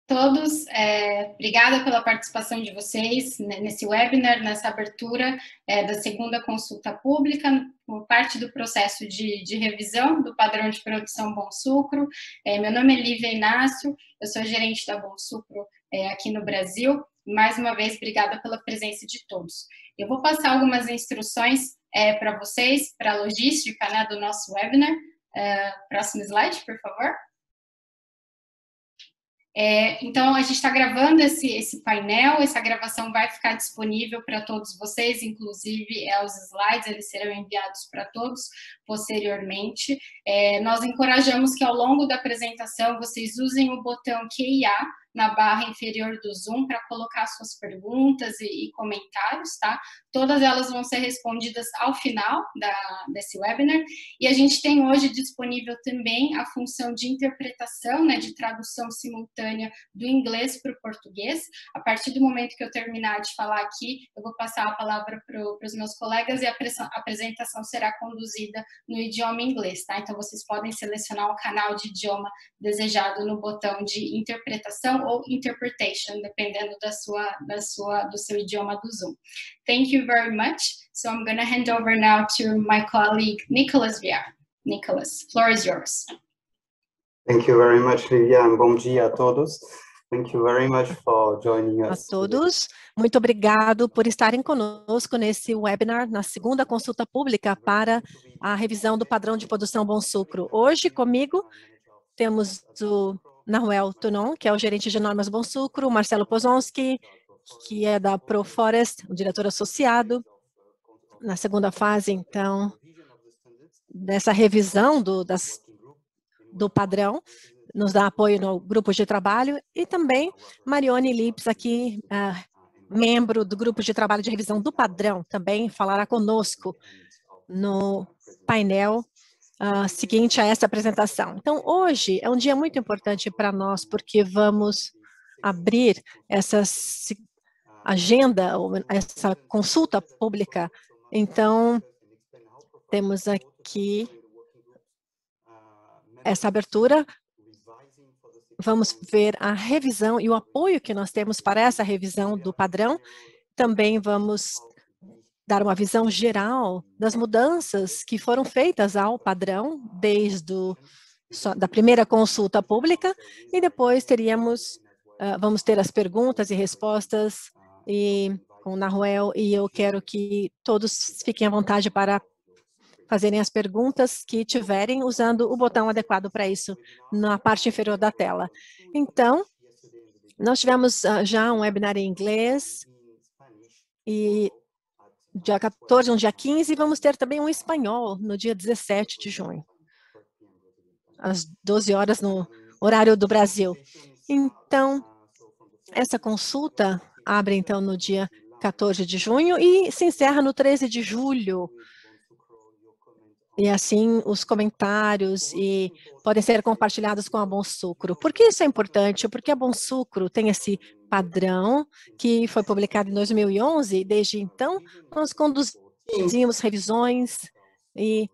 todos. Obrigada pela participação de vocês nesse webinar, nessa abertura da segunda consulta pública, por parte do processo de revisão do padrão de produção Bom Sucro. Meu nome é Lívia Inácio, eu sou gerente da Bom Sucro aqui no Brasil. Mais uma vez, obrigada pela presença de todos. Eu vou passar algumas instruções para vocês, para a logística, né, do nosso webinar. Próximo slide, por favor. Então, a gente está gravando esse painel, essa gravação vai ficar disponível para todos vocês, inclusive os slides, eles serão enviados para todos posteriormente. Nós encorajamos que ao longo da apresentação vocês usem o botão Q&A na barra inferior do Zoom para colocar suas perguntas e comentários, tá? Todas elas vão ser respondidas ao final desse webinar. E a gente tem hoje disponível também a função de interpretação, né, de tradução simultânea do inglês para o português. A partir do momento que eu terminar de falar aqui, eu vou passar a palavra para os meus colegas e a apresentação será conduzida no idioma inglês, tá? Então, vocês podem selecionar o canal de idioma desejado no botão de interpretação ou interpretation, dependendo do seu idioma do Zoom. Thank you very much. So I'm going to hand over now to my colleague, Nicolas Viar. Nicolas, floor is yours. Thank you very much, Lívia, and bom dia a todos. Thank you very much for joining us. A todos, muito obrigado por estarem conosco nesse webinar, na segunda consulta pública para a revisão do padrão de produção Bom Sucro. Hoje, comigo, temos o Nahuel Tunon, que é o gerente de normas Bom Sucro, o Marcelo Pozonski, que é da ProForest, o diretor associado, na segunda fase, então, dessa revisão do padrão, nos dá apoio no grupo de trabalho, e também Marione Lips, aqui, membro do grupo de trabalho de revisão do padrão, também falará conosco no painel seguinte a essa apresentação. Então, hoje é um dia muito importante para nós, porque vamos abrir essa agenda, essa consulta pública. Então, temos aqui essa abertura. Vamos ver a revisão e o apoio que nós temos para essa revisão do padrão. Também vamos dar uma visão geral das mudanças que foram feitas ao padrão desde da primeira consulta pública, e depois vamos ter as perguntas e respostas com o Nahuel, e eu quero que todos fiquem à vontade para fazerem as perguntas que tiverem, usando o botão adequado para isso, na parte inferior da tela. Então, nós tivemos já um webinar em inglês, e dia 14, no dia 15, vamos ter também um espanhol no dia 17 de junho, às 12 horas no horário do Brasil. Então, essa consulta abre então no dia 14 de junho e se encerra no 13 de julho. E assim, os comentários podem ser compartilhados com a Bom Sucro. Por que isso é importante? Porque a Bom Sucro tem esse padrão que foi publicado em 2011. Desde então, nós conduzimos revisões e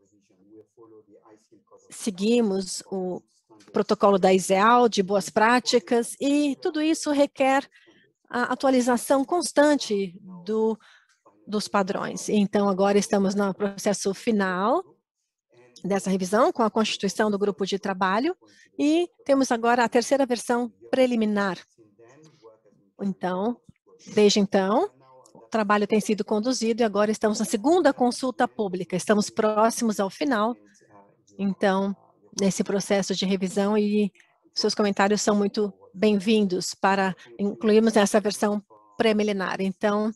seguimos o protocolo da ISEAL, de boas práticas, e tudo isso requer a atualização constante dos padrões. Então, agora estamos no processo final dessa revisão, com a constituição do grupo de trabalho, e temos agora a terceira versão preliminar. Então, desde então, o trabalho tem sido conduzido e agora estamos na segunda consulta pública. Estamos próximos ao final, então, nesse processo de revisão, e seus comentários são muito bem-vindos para incluirmos essa versão preliminar. Então,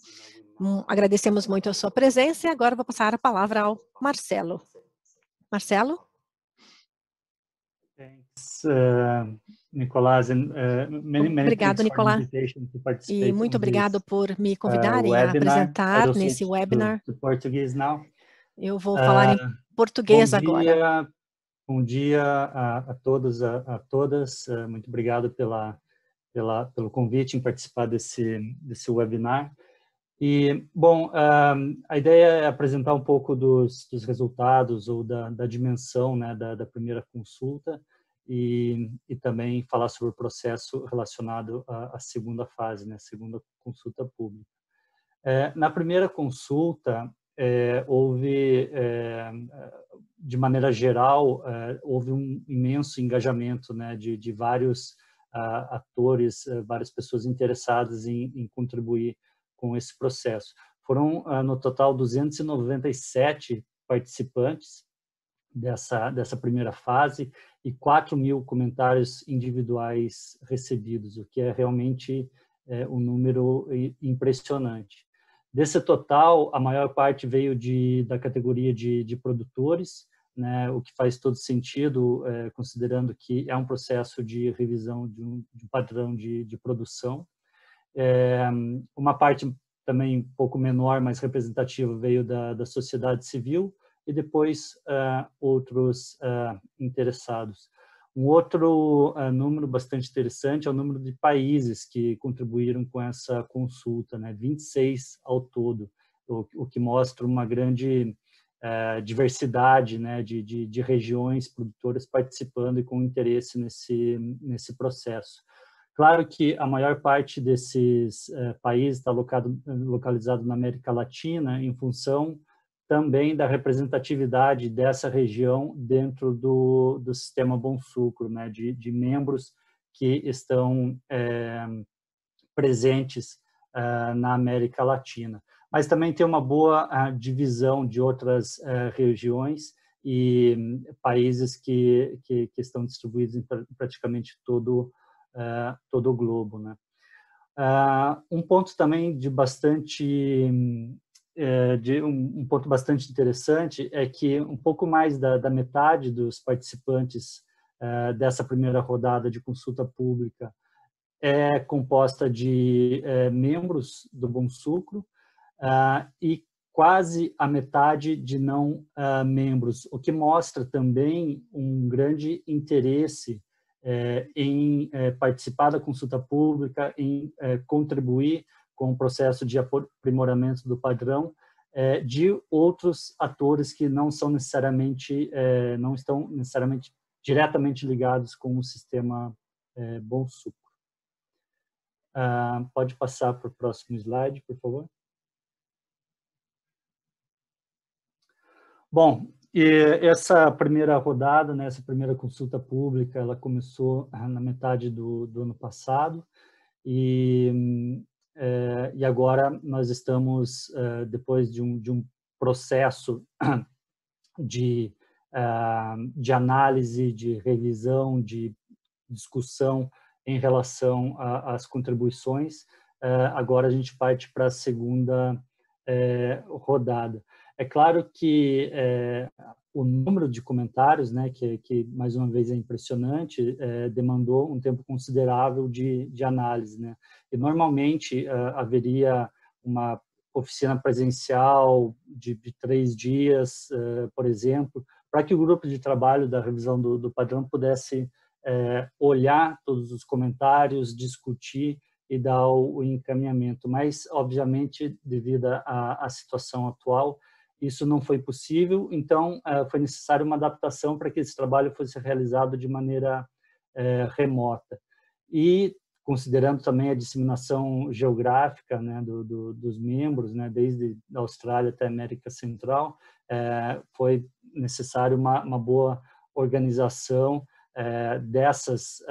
agradecemos muito a sua presença e agora vou passar a palavra ao Marcelo. Marcelo? Thanks, Nicolás. Obrigado, Nicolás. E muito obrigado por me convidarem a apresentar nesse webinar. Eu vou falar em português agora. Bom dia a todos, a todas. Muito obrigado pelo convite em participar desse webinar. E, bom, a ideia é apresentar um pouco dos resultados ou da dimensão, né, da primeira consulta e também falar sobre o processo relacionado à segunda fase, né, a segunda consulta pública. Na primeira consulta, houve, de maneira geral, houve um imenso engajamento, né, de vários atores, várias pessoas interessadas em contribuir com esse processo. Foram, no total, 297 participantes dessa primeira fase e 4.000 comentários individuais recebidos, o que é realmente um número impressionante. Desse total, a maior parte veio da categoria de produtores, né, o que faz todo sentido, considerando que é um processo de revisão de um padrão de produção. Uma parte também um pouco menor, mas representativa, veio da sociedade civil, e depois outros interessados. Um outro número bastante interessante é o número de países que contribuíram com essa consulta, né? 26 ao todo, o que mostra uma grande diversidade, né, de regiões produtoras participando e com interesse nesse processo. Claro que a maior parte desses países está localizado na América Latina, em função também da representatividade dessa região dentro do sistema Bom Sucro, né, de membros que estão presentes na América Latina. Mas também tem uma boa divisão de outras regiões e países que estão distribuídos em praticamente todo o globo, né? Um ponto também um ponto bastante interessante é que um pouco mais da metade dos participantes dessa primeira rodada de consulta pública é composta de membros do Bom Sucro e quase a metade de não membros, o que mostra também um grande interesse em participar da consulta pública, em contribuir com o processo de aprimoramento do padrão de outros atores que não estão necessariamente diretamente ligados com o sistema Bom Sucro. Pode passar para o próximo slide, por favor. Bom, e essa primeira rodada, né, essa primeira consulta pública, ela começou na metade do ano passado e agora nós estamos, depois de um processo de análise, de revisão, de discussão em relação às contribuições, agora a gente parte para a segunda rodada. É claro que o número de comentários, né, que mais uma vez é impressionante, demandou um tempo considerável de análise, né? E normalmente haveria uma oficina presencial de 3 dias, por exemplo, para que o grupo de trabalho da revisão do padrão pudesse olhar todos os comentários, discutir e dar o encaminhamento. Mas, obviamente, devido à situação atual, isso não foi possível, então foi necessário uma adaptação para que esse trabalho fosse realizado de maneira remota. E, considerando também a disseminação geográfica, né, dos membros, né, desde a Austrália até a América Central, foi necessário uma boa organização dessas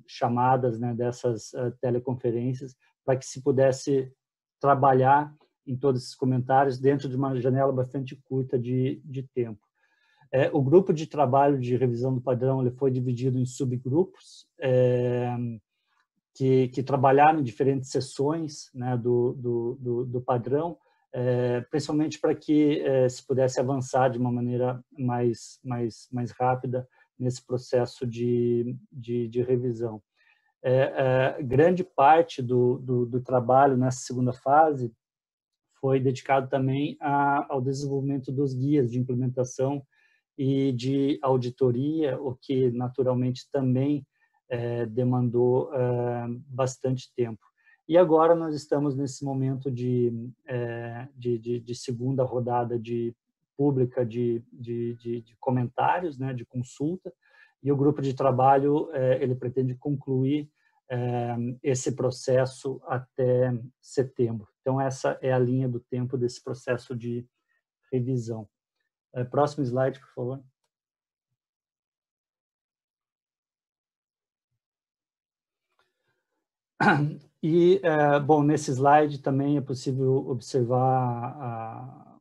chamadas, né, dessas teleconferências, para que se pudesse trabalhar em todos esses comentários dentro de uma janela bastante curta de tempo. O grupo de trabalho de revisão do padrão ele foi dividido em subgrupos que trabalharam em diferentes sessões, né, do padrão, principalmente para que se pudesse avançar de uma maneira mais rápida nesse processo de revisão. Grande parte do trabalho nessa segunda fase foi dedicado também ao desenvolvimento dos guias de implementação e de auditoria, o que naturalmente também demandou bastante tempo. E agora nós estamos nesse momento de segunda rodada pública de comentários, né, de consulta, e o grupo de trabalho ele pretende concluir esse processo até setembro. Então, essa é a linha do tempo desse processo de revisão. Próximo slide, por favor. E, bom, nesse slide também é possível observar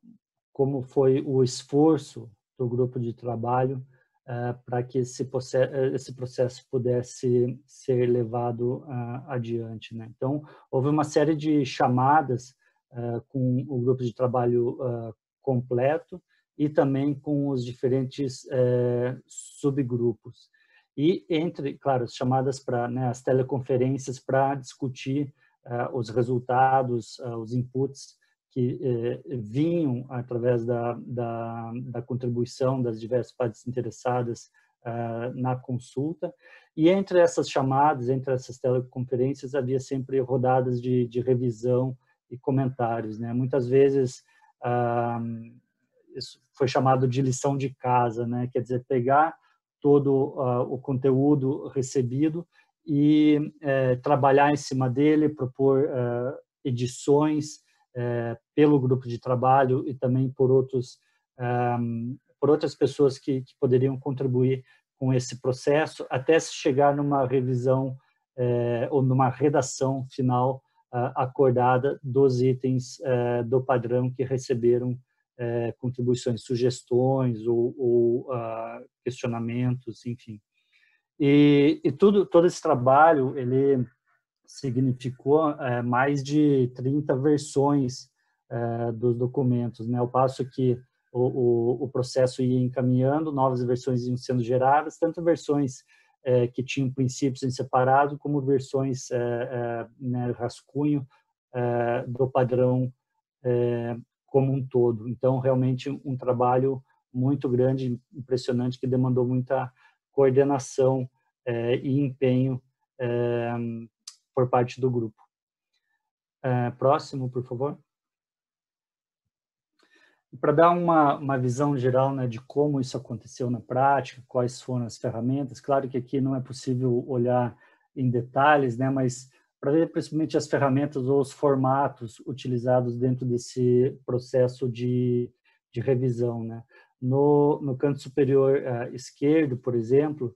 como foi o esforço do grupo de trabalho para que esse processo pudesse ser levado adiante, né? Então, houve uma série de chamadas com o grupo de trabalho completo e também com os diferentes subgrupos. E entre, claro, as chamadas para, né, as teleconferências para discutir os resultados, os inputs que vinham através da contribuição das diversas partes interessadas na consulta. E entre essas chamadas, entre essas teleconferências, havia sempre rodadas de revisão e comentários, né? Muitas vezes isso foi chamado de lição de casa, né? Quer dizer, pegar todo o conteúdo recebido e trabalhar em cima dele, propor edições pelo grupo de trabalho e também por outras pessoas que poderiam contribuir com esse processo, até se chegar numa revisão ou numa redação final acordada dos itens do padrão que receberam contribuições, sugestões ou questionamentos, enfim. E todo esse trabalho, ele significou mais de 30 versões dos documentos, né? Ao passo que o processo ia encaminhando, novas versões iam sendo geradas, tanto versões que tinham princípios em separado, como versões né, rascunho do padrão como um todo. Então, realmente um trabalho muito grande, impressionante, que demandou muita coordenação e empenho por parte do grupo. Próximo, por favor. Para dar uma visão geral, né, de como isso aconteceu na prática, quais foram as ferramentas, claro que aqui não é possível olhar em detalhes, né, mas para ver principalmente as ferramentas ou os formatos utilizados dentro desse processo de revisão, né. No canto superior esquerdo, por exemplo,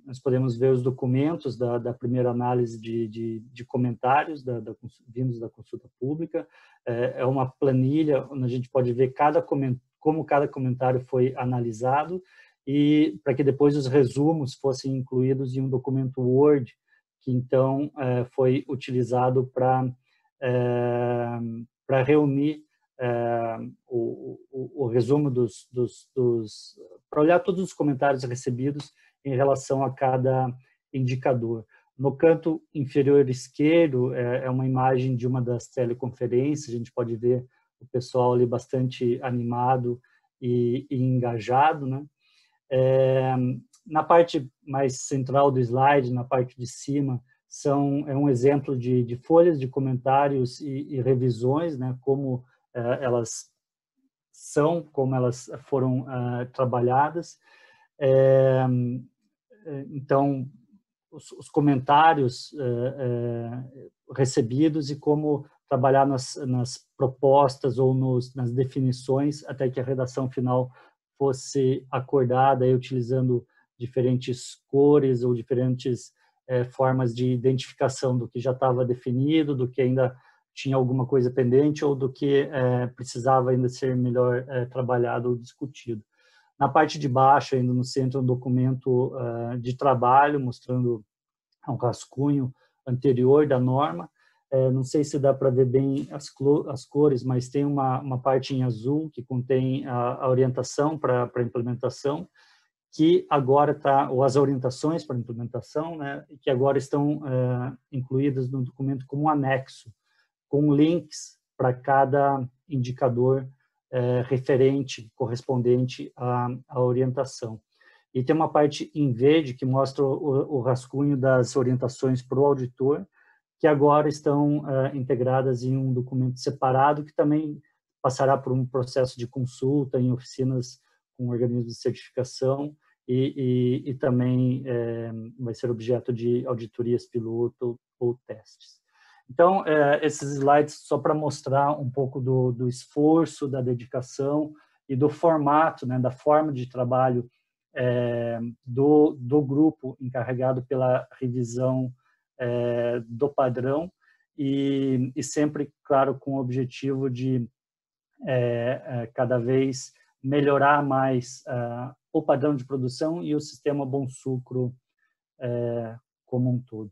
nós podemos ver os documentos da primeira análise de comentários vindos da consulta pública. É uma planilha onde a gente pode ver como cada comentário foi analisado e para que depois os resumos fossem incluídos em um documento Word, que então foi utilizado para reunir o resumo para olhar todos os comentários recebidos em relação a cada indicador. No canto inferior esquerdo é uma imagem de uma das teleconferências, a gente pode ver o pessoal ali bastante animado e engajado, né? Na parte mais central do slide, na parte de cima, é um exemplo de folhas de comentários e revisões, né? Como elas são, como elas foram trabalhadas. Então, os comentários recebidos e como trabalhar nas propostas ou nas definições até que a redação final fosse acordada, aí, utilizando diferentes cores ou diferentes formas de identificação do que já estava definido, do que ainda tinha alguma coisa pendente ou do que precisava ainda ser melhor trabalhado ou discutido. Na parte de baixo, ainda no centro, um documento de trabalho, mostrando um rascunho anterior da norma. Não sei se dá para ver bem as cores, mas tem uma parte em azul que contém a orientação para a implementação, que agora está, ou as orientações para a implementação, né, que agora estão incluídas no documento como um anexo, com links para cada indicador referente, correspondente à orientação. E tem uma parte em verde que mostra o rascunho das orientações para o auditor, que agora estão integradas em um documento separado, que também passará por um processo de consulta em oficinas com organismos de certificação e também vai ser objeto de auditorias piloto ou testes. Então, esses slides só para mostrar um pouco do esforço, da dedicação e do formato, né, da forma de trabalho do grupo encarregado pela revisão do padrão e sempre, claro, com o objetivo de cada vez melhorar mais o padrão de produção e o sistema Bom Sucro como um todo.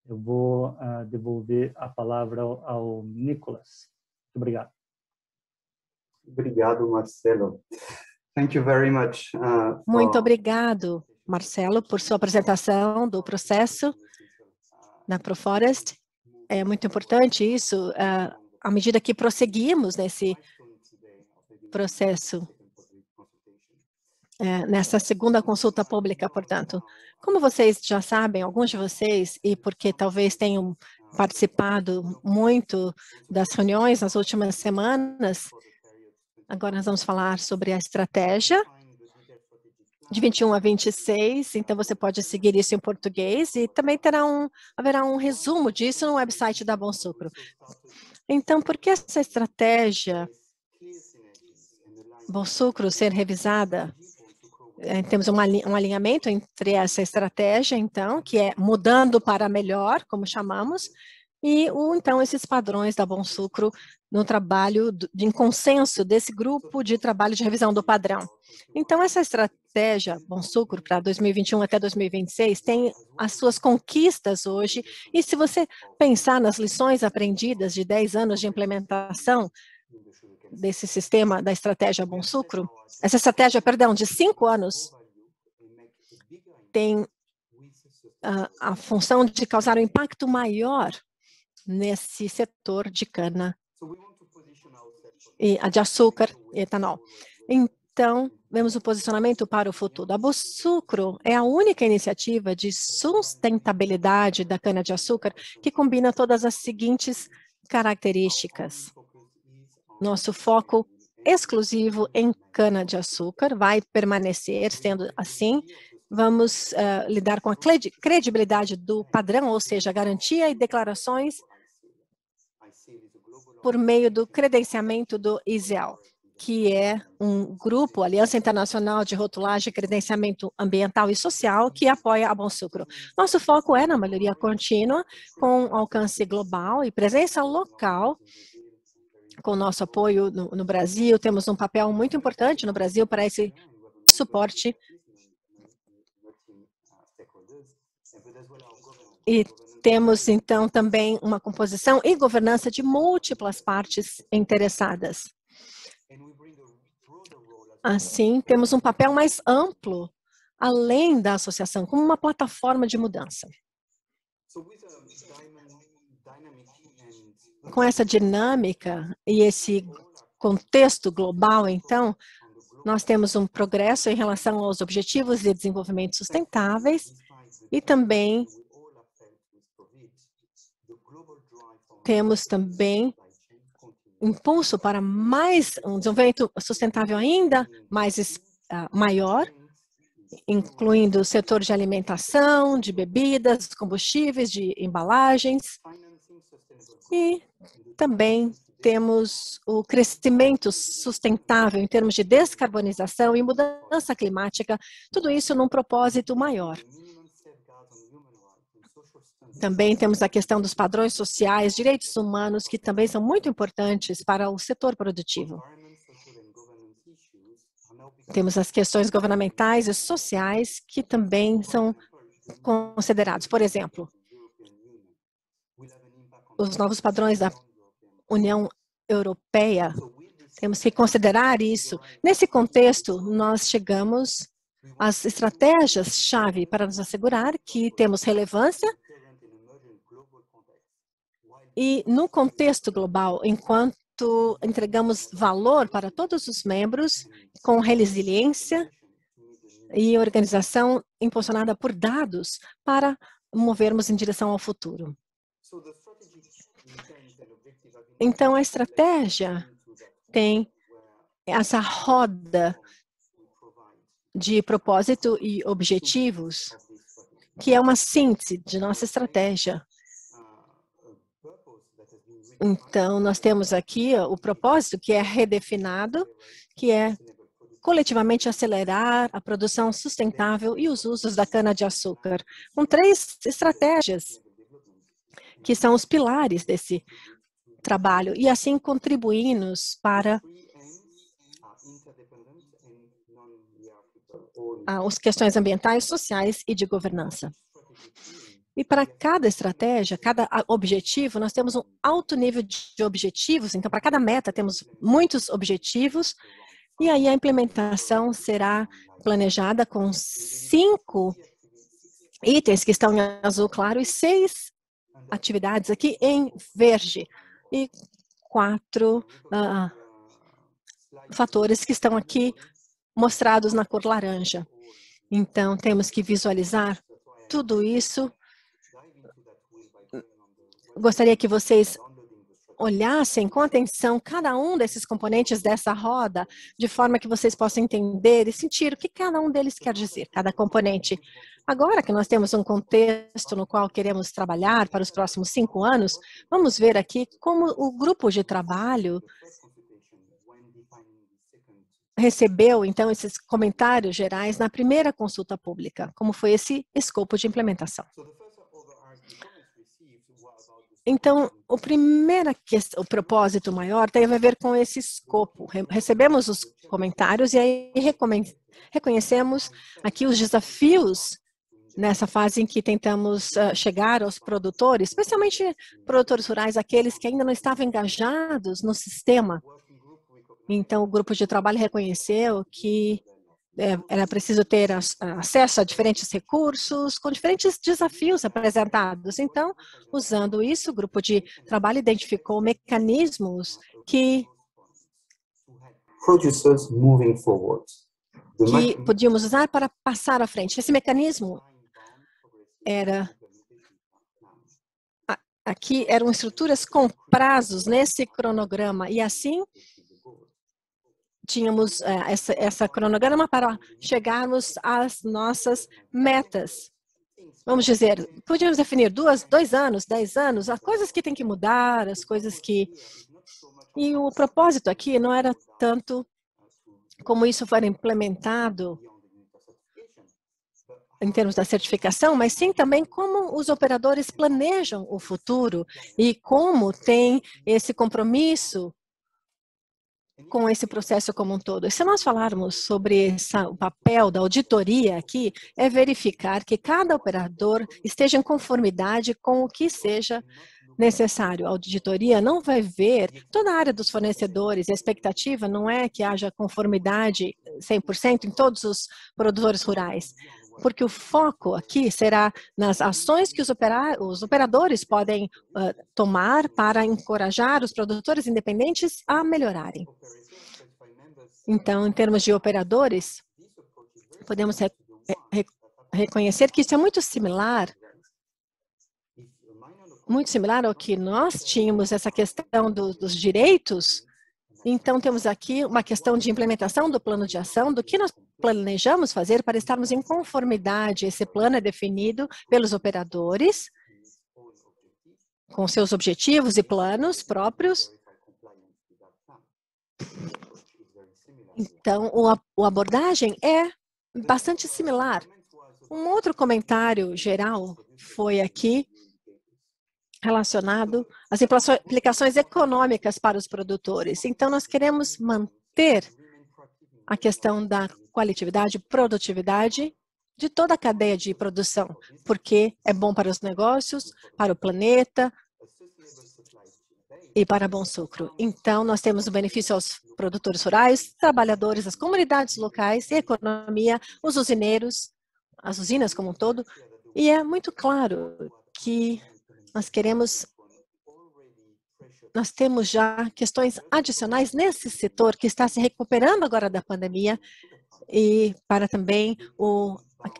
Eu vou devolver a palavra ao Nicolas. Muito obrigado. Obrigado, Marcelo. Thank you very much. Muito obrigado, Marcelo, por sua apresentação do processo na Proforest. É muito importante isso, à medida que prosseguimos nesse processo, nessa segunda consulta pública, portanto. Como vocês já sabem, alguns de vocês, e porque talvez tenham participado muito das reuniões nas últimas semanas, agora nós vamos falar sobre a estratégia de 21 a 26, então você pode seguir isso em português e também haverá um resumo disso no website da Bom Sucro. Então, por que essa estratégia Bom Sucro ser revisada? Temos um alinhamento entre essa estratégia, então, que é mudando para melhor, como chamamos, e então esses padrões da Bom Sucro no trabalho em consenso desse grupo de trabalho de revisão do padrão. Então, essa estratégia Bom Sucro para 2021 até 2026 tem as suas conquistas hoje, e se você pensar nas lições aprendidas de 10 anos de implementação desse sistema da estratégia Bom Sucro, essa estratégia, perdão, de 5 anos, tem a função de causar um impacto maior nesse setor de cana e de açúcar e etanol. Então, vemos o posicionamento para o futuro. A Bom Sucro é a única iniciativa de sustentabilidade da cana-de-açúcar que combina todas as seguintes características. Nosso foco exclusivo em cana-de-açúcar vai permanecer sendo assim. Vamos lidar com a credibilidade do padrão, ou seja, garantia e declarações por meio do credenciamento do ISEAL, que é um grupo, Aliança Internacional de Rotulagem e Credenciamento Ambiental e Social, que apoia a Bom Sucro. Nosso foco é na melhoria contínua, com alcance global e presença local. Com nosso apoio no Brasil, temos um papel muito importante no Brasil para esse suporte. E temos, então, também uma composição e governança de múltiplas partes interessadas. Assim, temos um papel mais amplo, além da associação, como uma plataforma de mudança. Com essa dinâmica e esse contexto global, então, nós temos um progresso em relação aos objetivos de desenvolvimento sustentáveis e também temos também impulso para um desenvolvimento sustentável ainda mais maior, incluindo o setor de alimentação, de bebidas, combustíveis, de embalagens. E também temos o crescimento sustentável em termos de descarbonização e mudança climática, tudo isso num propósito maior. Também temos a questão dos padrões sociais, direitos humanos, que também são muito importantes para o setor produtivo. Temos as questões governamentais e sociais, que também são considerados. Por exemplo, os novos padrões da União Europeia, temos que considerar isso. Nesse contexto, nós chegamos às estratégias-chave para nos assegurar que temos relevância e, no contexto global, enquanto entregamos valor para todos os membros, com resiliência e organização impulsionada por dados para movermos em direção ao futuro. Então, a estratégia tem essa roda de propósito e objetivos, que é uma síntese de nossa estratégia. Então, nós temos aqui o propósito que é redefinado, que é coletivamente acelerar a produção sustentável e os usos da cana-de-açúcar, com 3 estratégias que são os pilares desse trabalho, e assim contribuímos para as questões ambientais, sociais e de governança. E para cada estratégia, cada objetivo, nós temos um alto nível de objetivos. Então, para cada meta, temos muitos objetivos. E aí a implementação será planejada com 5 itens que estão em azul claro e 6 atividades aqui em verde. E 4 fatores que estão aqui mostrados na cor laranja. Então, temos que visualizar tudo isso. Gostaria que vocês olhassem com atenção cada um desses componentes dessa roda, de forma que vocês possam entender e sentir o que cada um deles quer dizer, cada componente. Agora que nós temos um contexto no qual queremos trabalhar para os próximos 5 anos, vamos ver aqui como o grupo de trabalho recebeu, então, esses comentários gerais na primeira consulta pública, como foi esse escopo de implementação. Então, o propósito maior tem a ver com esse escopo. Recebemos os comentários e aí reconhecemos aqui os desafios nessa fase em que tentamos chegar aos produtores, especialmente produtores rurais, aqueles que ainda não estavam engajados no sistema. Então, o grupo de trabalho reconheceu que era preciso ter acesso a diferentes recursos, com diferentes desafios apresentados. Então, usando isso, o grupo de trabalho identificou mecanismos que podíamos usar para passar à frente. Esse mecanismo aqui eram estruturas com prazos nesse cronograma, e assim tínhamos essa cronograma para chegarmos às nossas metas. Vamos dizer, podíamos definir 2 anos, 10 anos, as coisas que têm que mudar, as coisas que... E o propósito aqui não era tanto como isso for implementado em termos da certificação, mas sim também como os operadores planejam o futuro e como tem esse compromisso com esse processo como um todo. E se nós falarmos sobre o papel da auditoria aqui, é verificar que cada operador esteja em conformidade com o que seja necessário. A auditoria não vai ver toda a área dos fornecedores. A expectativa não é que haja conformidade 100% em todos os produtores rurais, porque o foco aqui será nas ações que os operadores podem tomar para encorajar os produtores independentes a melhorarem. Então, em termos de operadores, podemos reconhecer que isso é muito similar ao que nós tínhamos, essa questão dos direitos. Então, temos aqui uma questão de implementação do plano de ação, do que nós planejamos fazer para estarmos em conformidade. Esse plano é definido pelos operadores, com seus objetivos e planos próprios. Então, a abordagem é bastante similar. Um outro comentário geral foi aqui relacionado às implicações econômicas para os produtores. Então, nós queremos manter a questão da qualitatividade, produtividade de toda a cadeia de produção, porque é bom para os negócios, para o planeta e para Bom Sucro. Então, nós temos o benefício aos produtores rurais, trabalhadores, as comunidades locais e a economia, os usineiros, as usinas como um todo. E é muito claro que nós temos já questões adicionais nesse setor que está se recuperando agora da pandemia e para também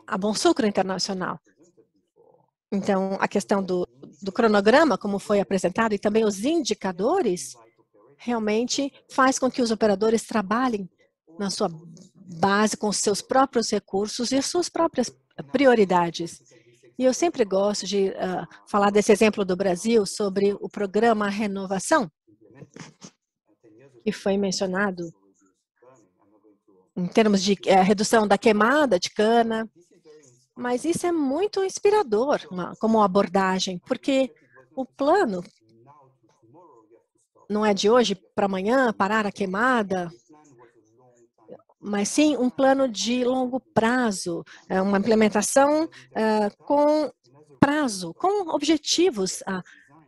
a Bom Sucro Internacional. Então, a questão do cronograma, como foi apresentado, e também os indicadores, realmente faz com que os operadores trabalhem na sua base com os seus próprios recursos e as suas próprias prioridades. E eu sempre gosto de falar desse exemplo do Brasil sobre o programa Renovação, que foi mencionado em termos de redução da queimada de cana, mas isso é muito inspirador como abordagem, porque o plano não é de hoje para amanhã parar a queimada, mas sim um plano de longo prazo, uma implementação com prazo, com objetivos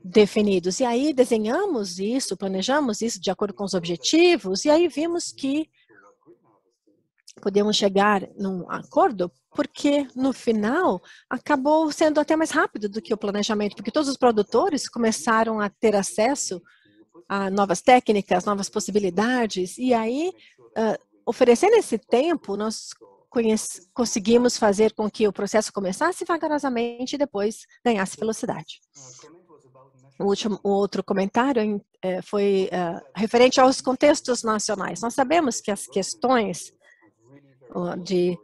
definidos. E aí desenhamos isso, planejamos isso de acordo com os objetivos, e aí vimos que podemos chegar num acordo, porque no final acabou sendo até mais rápido do que o planejamento, porque todos os produtores começaram a ter acesso a novas técnicas, novas possibilidades, e aí, oferecendo esse tempo, nós conseguimos fazer com que o processo começasse vagarosamente e depois ganhasse velocidade. O outro comentário foi referente aos contextos nacionais. Nós sabemos que as questões de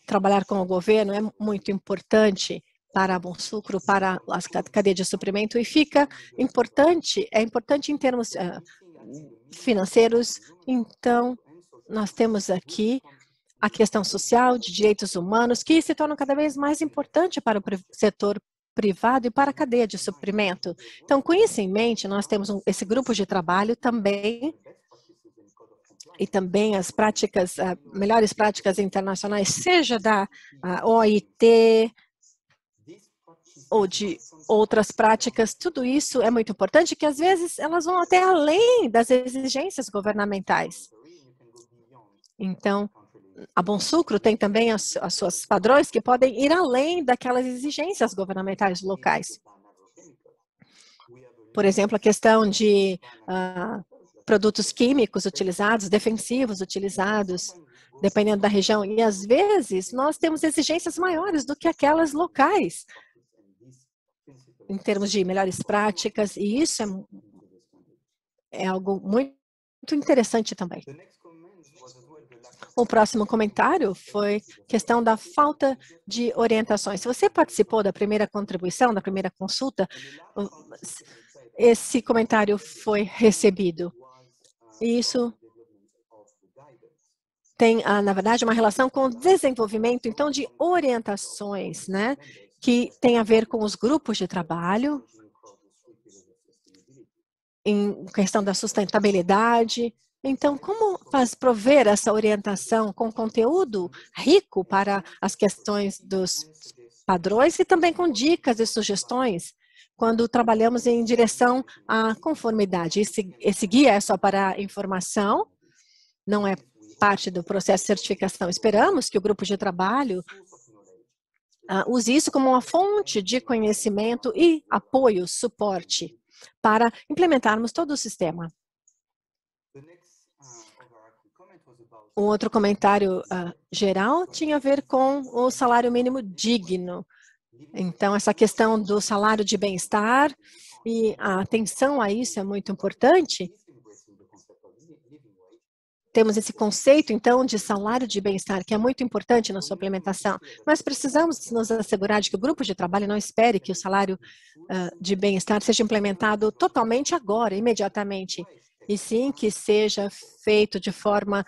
trabalhar com o governo é muito importante para a Bonsucro, para a cadeia de suprimento, e é importante em termos financeiros. Então, nós temos aqui a questão social, de direitos humanos, que se torna cada vez mais importante para o setor privado e para a cadeia de suprimento. Então, com isso em mente, nós temos esse grupo de trabalho também, e também as práticas, melhores práticas internacionais, seja da OIT ou de outras práticas, tudo isso é muito importante, que às vezes elas vão até além das exigências governamentais. Então, a Bonsucro tem também as suas padrões que podem ir além daquelas exigências governamentais locais. Por exemplo, a questão de produtos químicos utilizados, defensivos utilizados, dependendo da região. E, às vezes, nós temos exigências maiores do que aquelas locais, em termos de melhores práticas, e isso é algo muito interessante também. O próximo comentário foi questão da falta de orientações. Se você participou da primeira contribuição, da primeira consulta, esse comentário foi recebido. E isso tem, na verdade, uma relação com o desenvolvimento, então, de orientações, né, que tem a ver com os grupos de trabalho, em questão da sustentabilidade. Então, como prover essa orientação com conteúdo rico para as questões dos padrões e também com dicas e sugestões quando trabalhamos em direção à conformidade? Esse guia é só para informação, não é parte do processo de certificação. Esperamos que o grupo de trabalho use isso como uma fonte de conhecimento e apoio, suporte, para implementarmos todo o sistema. Um outro comentário geral tinha a ver com o salário mínimo digno. Então, essa questão do salário de bem-estar e a atenção a isso é muito importante. Temos esse conceito, então, de salário de bem-estar, que é muito importante na sua implementação. Mas precisamos nos assegurar de que o grupo de trabalho não espere que o salário de bem-estar seja implementado totalmente agora, imediatamente, e sim que seja feito de forma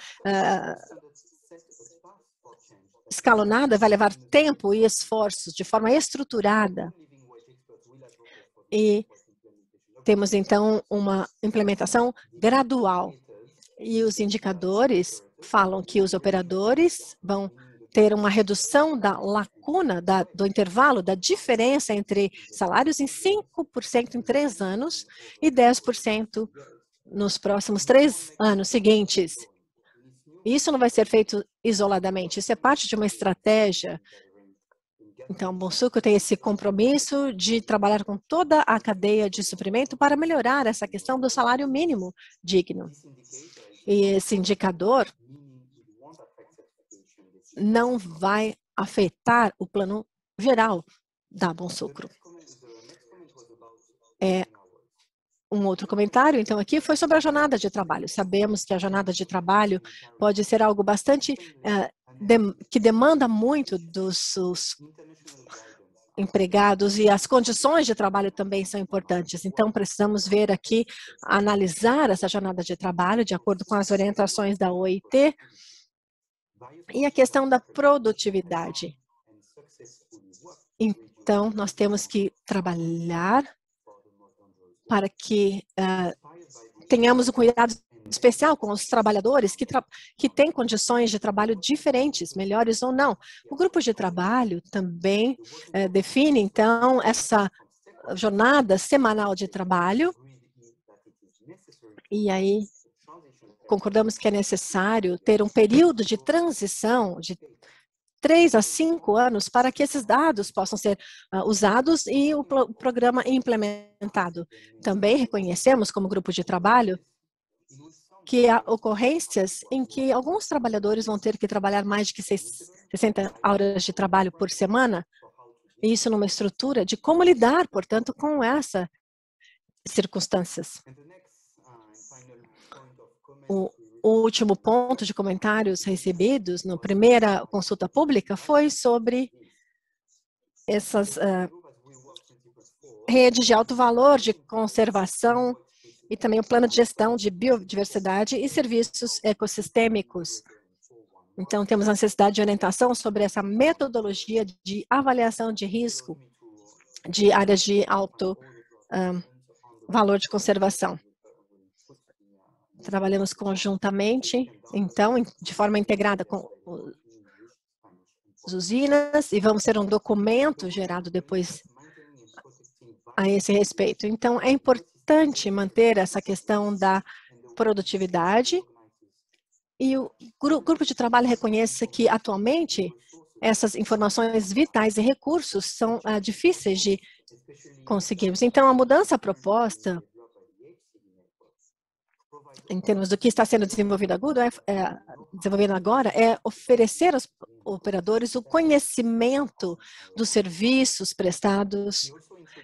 escalonada, vai levar tempo e esforços, de forma estruturada. E temos, então, uma implementação gradual. E os indicadores falam que os operadores vão ter uma redução da lacuna, do intervalo, da diferença entre salários em 5% em 3 anos e 10% nos próximos 3 anos seguintes. Isso não vai ser feito isoladamente, isso é parte de uma estratégia. Então, o Bonsucro tem esse compromisso de trabalhar com toda a cadeia de suprimento para melhorar essa questão do salário mínimo digno. E esse indicador não vai afetar o plano geral da Bonsucro. Um outro comentário, então, aqui foi sobre a jornada de trabalho. Sabemos que a jornada de trabalho pode ser algo bastante que demanda muito dos empregados e as condições de trabalho também são importantes. Então, precisamos ver aqui, analisar essa jornada de trabalho de acordo com as orientações da OIT e a questão da produtividade. Então, nós temos que trabalhar para que tenhamos um cuidado especial com os trabalhadores que têm condições de trabalho diferentes, melhores ou não. O grupo de trabalho também define, então, essa jornada semanal de trabalho. E aí, concordamos que é necessário ter um período de transição de 3 a 5 anos para que esses dados possam ser usados e o programa implementado. Também reconhecemos, como grupo de trabalho, que há ocorrências em que alguns trabalhadores vão ter que trabalhar mais de 60 horas de trabalho por semana, e isso numa estrutura de como lidar, portanto, com essas circunstâncias. O último ponto de comentários recebidos na primeira consulta pública foi sobre essas redes de alto valor de conservação e também o plano de gestão de biodiversidade e serviços ecossistêmicos. Então, temos a necessidade de orientação sobre essa metodologia de avaliação de risco de áreas de alto valor de conservação. Trabalhamos conjuntamente, então, de forma integrada com as usinas e vamos ter um documento gerado depois a esse respeito. Então, é importante manter essa questão da produtividade e o grupo de trabalho reconhece que, atualmente, essas informações vitais e recursos são difíceis de conseguirmos. Então, a mudança proposta, em termos do que está sendo desenvolvido agora, é oferecer aos operadores o conhecimento dos serviços prestados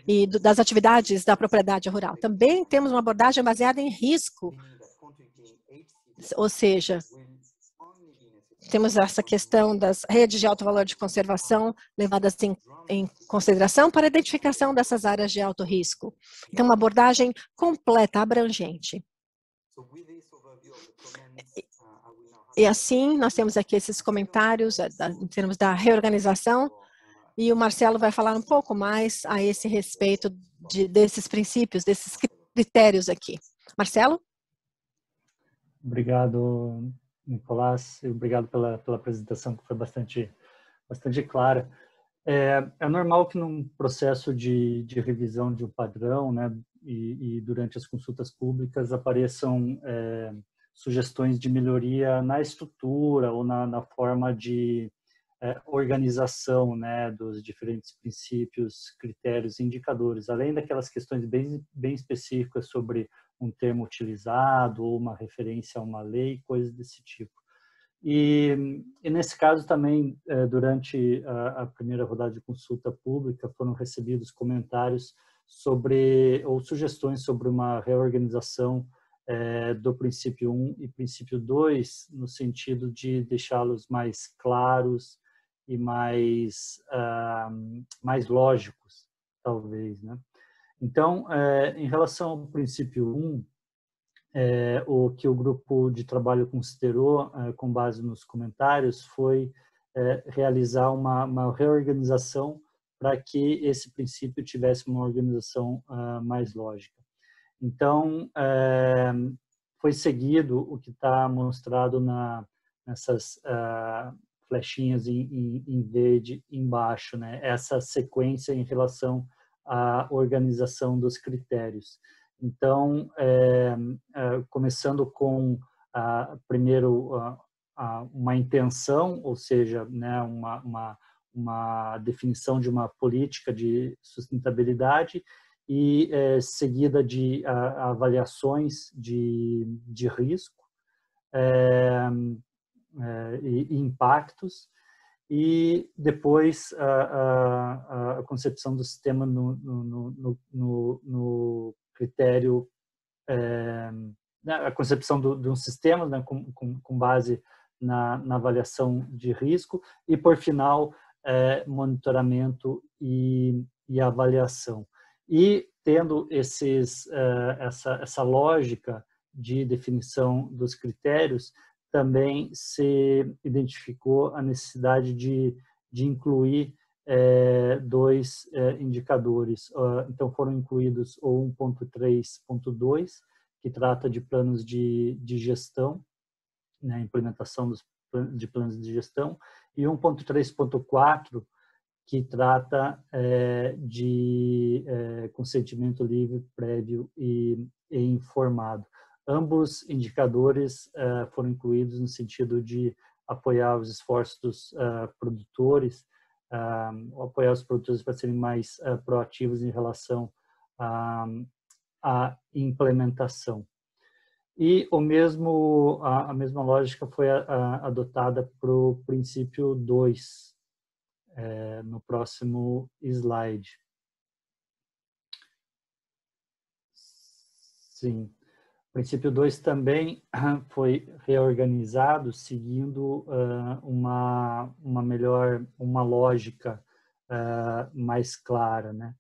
e das atividades da propriedade rural. Também temos uma abordagem baseada em risco, ou seja, temos essa questão das redes de alto valor de conservação levadas em consideração para a identificação dessas áreas de alto risco. Então, uma abordagem completa, abrangente. E assim, nós temos aqui esses comentários em termos da reorganização, e o Marcelo vai falar um pouco mais a esse respeito desses princípios, desses critérios aqui. Marcelo? Obrigado, Nicolás, e obrigado pela apresentação, que foi bastante clara. É normal que num processo de revisão de um padrão, né, e durante as consultas públicas apareçam sugestões de melhoria na estrutura ou na forma de organização, né, dos diferentes princípios, critérios e indicadores, além daquelas questões bem específicas sobre um termo utilizado ou uma referência a uma lei, coisas desse tipo. E nesse caso também, durante a primeira rodada de consulta pública, foram recebidos comentários ou sugestões sobre uma reorganização do princípio 1 e princípio 2, no sentido de deixá-los mais claros e mais lógicos, talvez, né? Então, em relação ao princípio 1, o que o grupo de trabalho considerou, com base nos comentários, foi realizar uma reorganização para que esse princípio tivesse uma organização mais lógica. Então, foi seguido o que está mostrado nessas flechinhas em verde embaixo, né? Essa sequência em relação à organização dos critérios. Então, começando com primeiro uma intenção, ou seja, né, uma definição de uma política de sustentabilidade e seguida de avaliações de risco e impactos, e depois a concepção do sistema no critério a concepção de um sistema, né, com base na avaliação de risco, e, por final, monitoramento e avaliação. E, tendo essa lógica de definição dos critérios, também se identificou a necessidade de incluir dois indicadores. Então, foram incluídos o 1.3.2, que trata de planos de gestão, né, implementação de planos de gestão, e 1.3.4, que trata de consentimento livre, prévio e informado. Ambos indicadores foram incluídos no sentido de apoiar os esforços dos produtores, apoiar os produtores para serem mais proativos em relação à implementação. E a mesma lógica foi adotada para o princípio 2, no próximo slide. Sim. O princípio 2 também foi reorganizado seguindo uma lógica mais clara, né?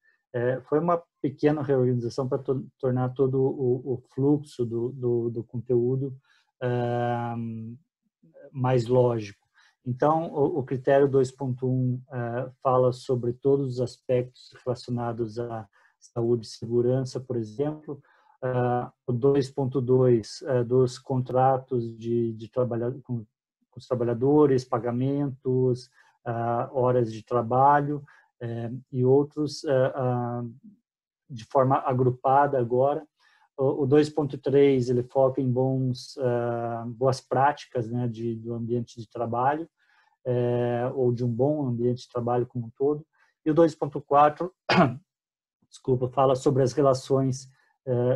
Foi uma pequena reorganização para tornar todo o fluxo do conteúdo mais lógico. Então, o critério 2.1 fala sobre todos os aspectos relacionados à saúde e segurança, por exemplo. O 2.2 dos contratos com os trabalhadores, pagamentos, horas de trabalho e outros de forma agrupada agora. O 2.3 ele foca em boas práticas, né, do ambiente de trabalho, ou de um bom ambiente de trabalho como um todo. E o 2.4, desculpa, fala sobre as relações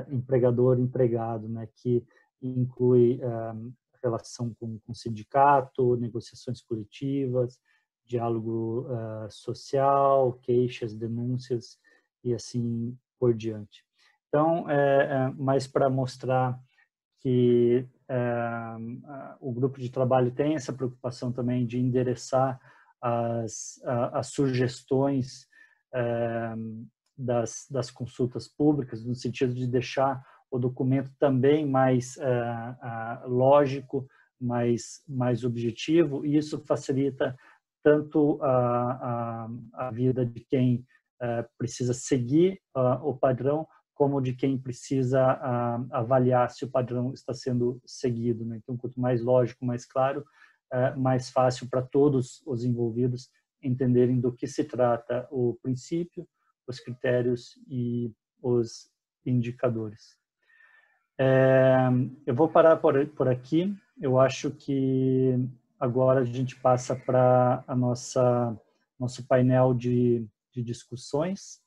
empregador-empregado, né, que inclui relação com sindicato, negociações coletivas, diálogo social, queixas, denúncias e assim por diante. Então, mais para mostrar que o grupo de trabalho tem essa preocupação também de endereçar as sugestões das consultas públicas, no sentido de deixar o documento também mais lógico, mais objetivo, e isso facilita tanto a vida de quem precisa seguir o padrão, como de quem precisa avaliar se o padrão está sendo seguido, né? Então, quanto mais lógico, mais claro, mais fácil para todos os envolvidos entenderem do que se trata o princípio, os critérios e os indicadores. Eu vou parar por aqui. Eu acho que agora a gente passa para nosso painel de discussões.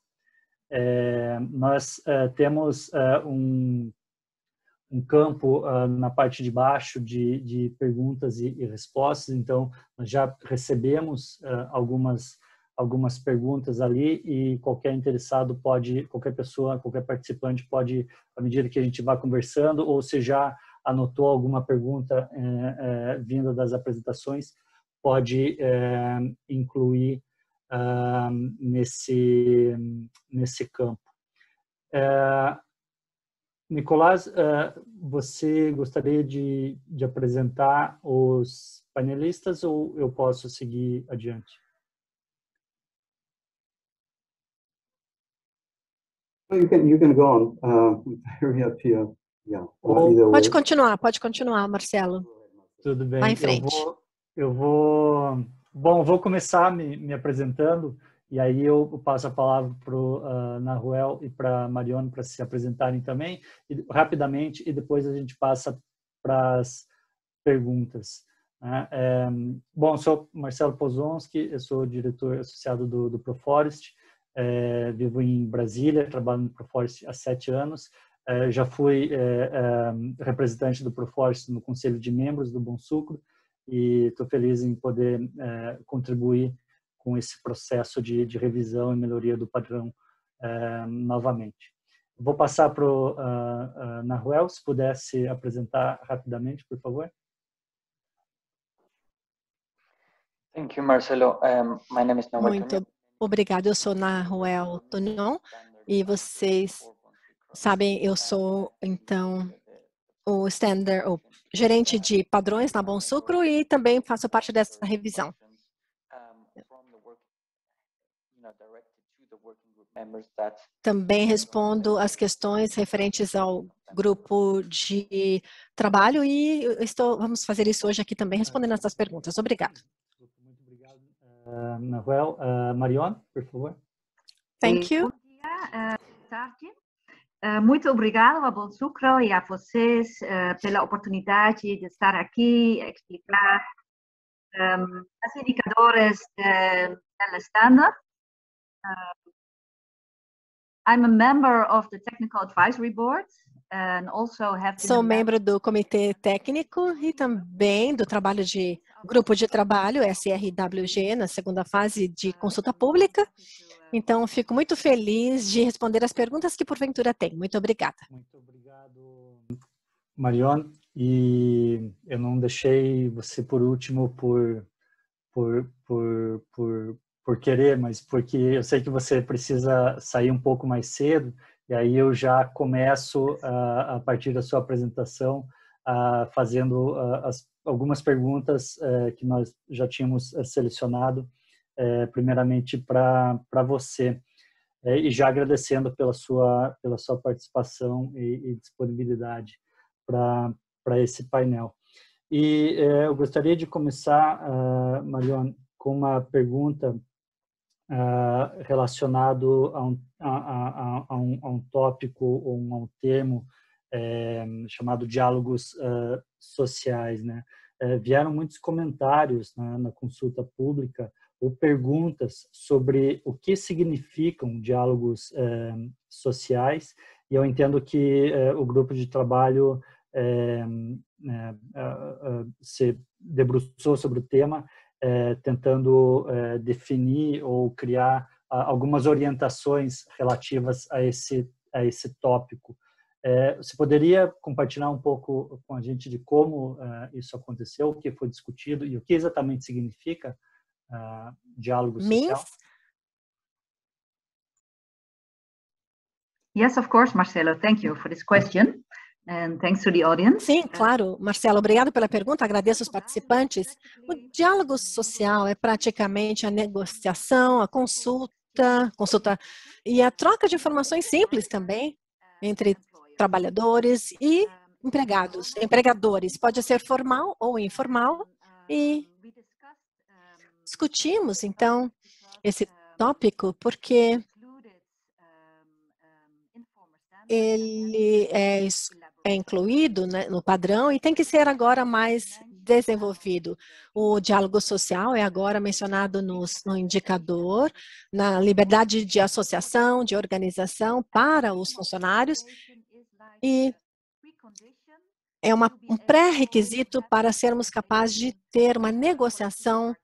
Nós temos um campo na parte de baixo de perguntas e respostas, então nós já recebemos algumas perguntas ali, e qualquer interessado qualquer pessoa, qualquer participante pode, à medida que a gente vai conversando, ou se já anotou alguma pergunta vinda das apresentações, pode incluir nesse campo. Nicolás, você gostaria de apresentar os panelistas ou eu posso seguir adiante? You can go on. Very up here. Yeah. Pode continuar, Marcelo. Tudo bem. Vai em frente. Vou começar me apresentando, e aí eu passo a palavra para o Nahuel e para a Marione para se apresentarem também, rapidamente, e depois a gente passa para as perguntas. Bom, sou Marcelo Pozonski, eu sou diretor associado do Proforest, vivo em Brasília, trabalho no Proforest há 7 anos, já fui representante do Proforest no Conselho de Membros do Bom Sucro, e estou feliz em poder contribuir com esse processo de revisão e melhoria do padrão novamente. Vou passar para o Nahuel, se pudesse apresentar rapidamente, por favor. Thank you, Marcelo. My name is Nahuel. Muito obrigado. Eu sou Nahuel Tunion e vocês sabem, eu sou, então, o gerente de padrões na Bom Sucro e também faço parte dessa revisão. Também respondo as questões referentes ao grupo de trabalho e vamos fazer isso hoje aqui também, respondendo essas perguntas. Obrigado. Muito obrigado, Nahuel. Marion, por favor. Thank you. Bom dia, tarde. Muito obrigado a Bom Sucro e a vocês pela oportunidade de estar aqui e explicar as indicadores do standard. I'm a member of the Technical Advisory Board and also have been Sou membro do comitê técnico e também do grupo de trabalho SRWG na segunda fase de consulta pública. Então, fico muito feliz de responder as perguntas que porventura tem. Muito obrigada. Muito obrigado, Marion. E eu não deixei você por último por querer, mas porque eu sei que você precisa sair um pouco mais cedo, e aí eu já começo, a partir da sua apresentação, fazendo algumas perguntas que nós já tínhamos selecionado, primeiramente para você, e já agradecendo pela sua participação e disponibilidade para esse painel. E eu gostaria de começar, Marion, com uma pergunta relacionado a um tópico ou a um termo chamado diálogos sociais, né? Vieram muitos comentários na consulta pública ou perguntas sobre o que significam diálogos sociais, e eu entendo que o grupo de trabalho se debruçou sobre o tema, tentando definir ou criar algumas orientações relativas a esse tópico. Você poderia compartilhar um pouco com a gente de como isso aconteceu, o que foi discutido e o que exatamente significa diálogo social? Yes, of course, Marcelo. Thank you for this question. And thanks to the audience. Sim, claro. Marcelo, obrigado pela pergunta, agradeço os participantes. O diálogo social é praticamente a negociação, a consulta e a troca de informações simples também entre trabalhadores e empregadores. Pode ser formal ou informal, e discutimos, então, esse tópico porque ele é incluído, né, no padrão e tem que ser agora mais desenvolvido. O diálogo social é agora mencionado no indicador, na liberdade de associação, de organização para os funcionários, e é um pré-requisito para sermos capazes de ter uma negociação,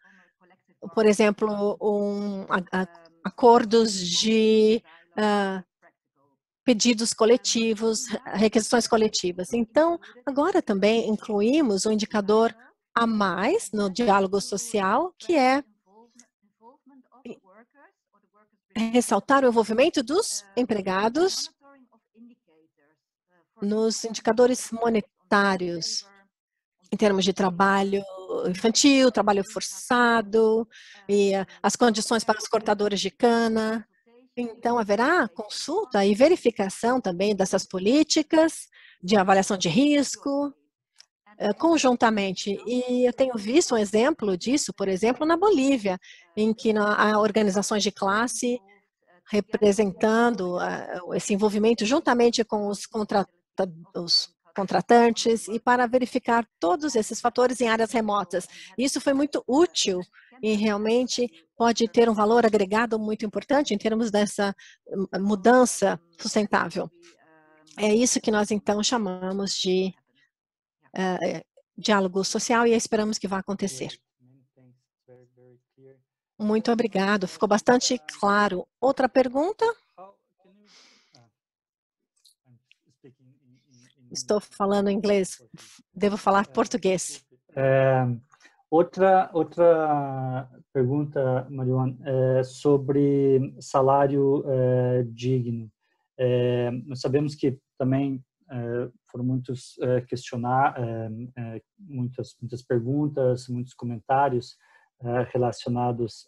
por exemplo, acordos de pedidos coletivos, requisições coletivas. Então, agora também incluímos um indicador a mais no diálogo social, que é ressaltar o envolvimento dos empregados nos indicadores monetários, em termos de trabalho infantil, trabalho forçado, e as condições para os cortadores de cana. Então, haverá consulta e verificação também dessas políticas de avaliação de risco, conjuntamente. E eu tenho visto um exemplo disso, por exemplo, na Bolívia, em que há organizações de classe representando esse envolvimento juntamente com os contratantes e para verificar todos esses fatores em áreas remotas. Isso foi muito útil e realmente pode ter um valor agregado muito importante em termos dessa mudança sustentável. É isso que nós, então, chamamos de diálogo social e esperamos que vá acontecer. Muito obrigado, ficou bastante claro. Outra pergunta? Estou falando inglês, devo falar português. Outra pergunta, Marion, sobre salário digno. Nós sabemos que também foram muitos muitas perguntas, muitos comentários relacionados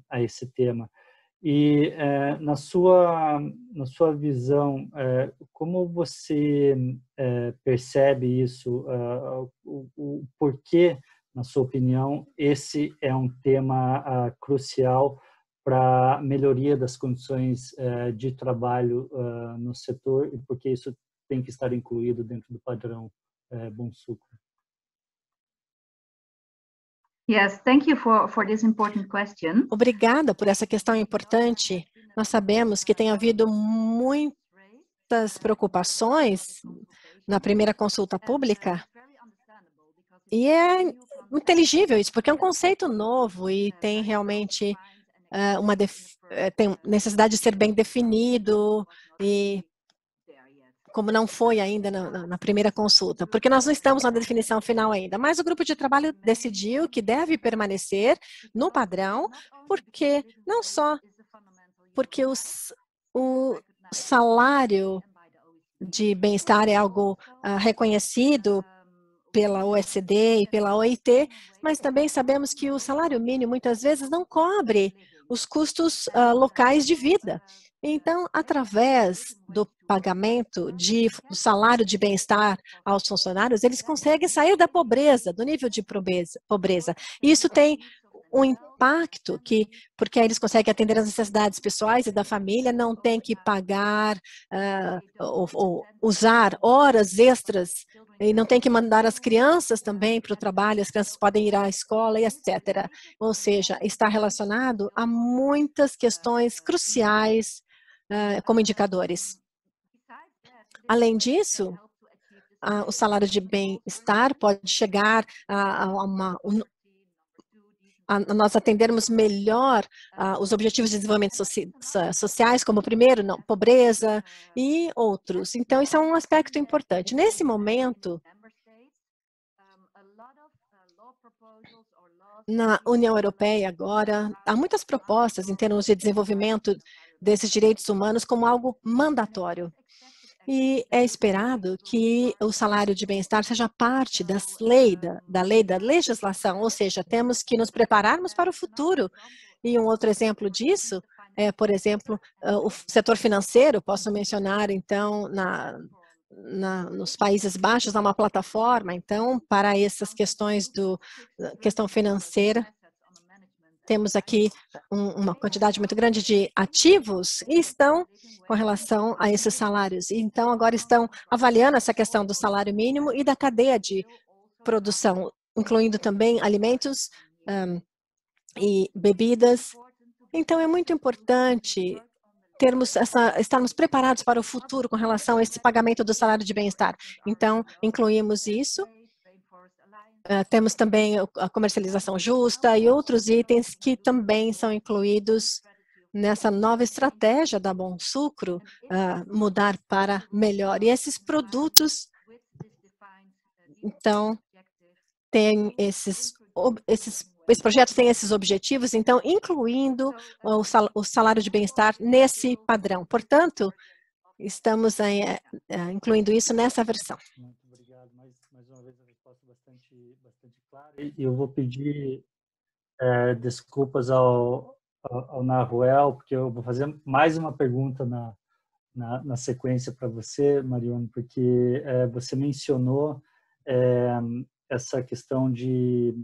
a esse tema. E na sua visão, como você percebe isso? O porquê, na sua opinião, esse é um tema crucial para a melhoria das condições de trabalho no setor e porque isso tem que estar incluído dentro do padrão Bom Sucro? Yes, thank you for this important question. Obrigada por essa questão importante. Nós sabemos que tem havido muitas preocupações na primeira consulta pública e é inteligível isso, porque é um conceito novo e tem realmente tem necessidade de ser bem definido e como não foi ainda na primeira consulta, porque nós não estamos na definição final ainda, mas o grupo de trabalho decidiu que deve permanecer no padrão, porque não só porque o salário de bem-estar é algo reconhecido pela OECD e pela OIT, mas também sabemos que o salário mínimo muitas vezes não cobre os custos locais de vida. Então, através do pagamento do salário de bem-estar aos funcionários, eles conseguem sair da pobreza, do nível de pobreza. E isso tem um impacto porque eles conseguem atender as necessidades pessoais e da família, não tem que pagar ou usar horas extras e não tem que mandar as crianças também para o trabalho, as crianças podem ir à escola e etc. Ou seja, está relacionado a muitas questões cruciais como indicadores. Além disso, o salário de bem-estar pode chegar a nós atendermos melhor os objetivos de desenvolvimento sociais, como o primeiro, pobreza e outros. Então, isso é um aspecto importante. Nesse momento, na União Europeia agora, há muitas propostas em termos de desenvolvimento desses direitos humanos como algo mandatório. E é esperado que o salário de bem-estar seja parte da legislação, ou seja, temos que nos prepararmos para o futuro. E um outro exemplo disso é, por exemplo, o setor financeiro. Posso mencionar, então, nos Países Baixos, há uma plataforma, então, para essas questões questão financeira. Temos aqui uma quantidade muito grande de ativos e estão com relação a esses salários. Então, agora estão avaliando essa questão do salário mínimo e da cadeia de produção, incluindo também alimentos e bebidas. Então, é muito importante estarmos preparados para o futuro com relação a esse pagamento do salário de bem-estar. Então, incluímos isso. Temos também a comercialização justa e outros itens que também são incluídos nessa nova estratégia da Bom Sucro, mudar para melhor. E esses produtos, então, esse projeto tem esses objetivos, então, incluindo o salário de bem-estar nesse padrão. Portanto, estamos incluindo isso nessa versão. Muito obrigado. Mais uma vez, a resposta bastante clara. E eu vou pedir desculpas ao Naruel, porque eu vou fazer mais uma pergunta na sequência para você, Marion, porque você mencionou essa questão de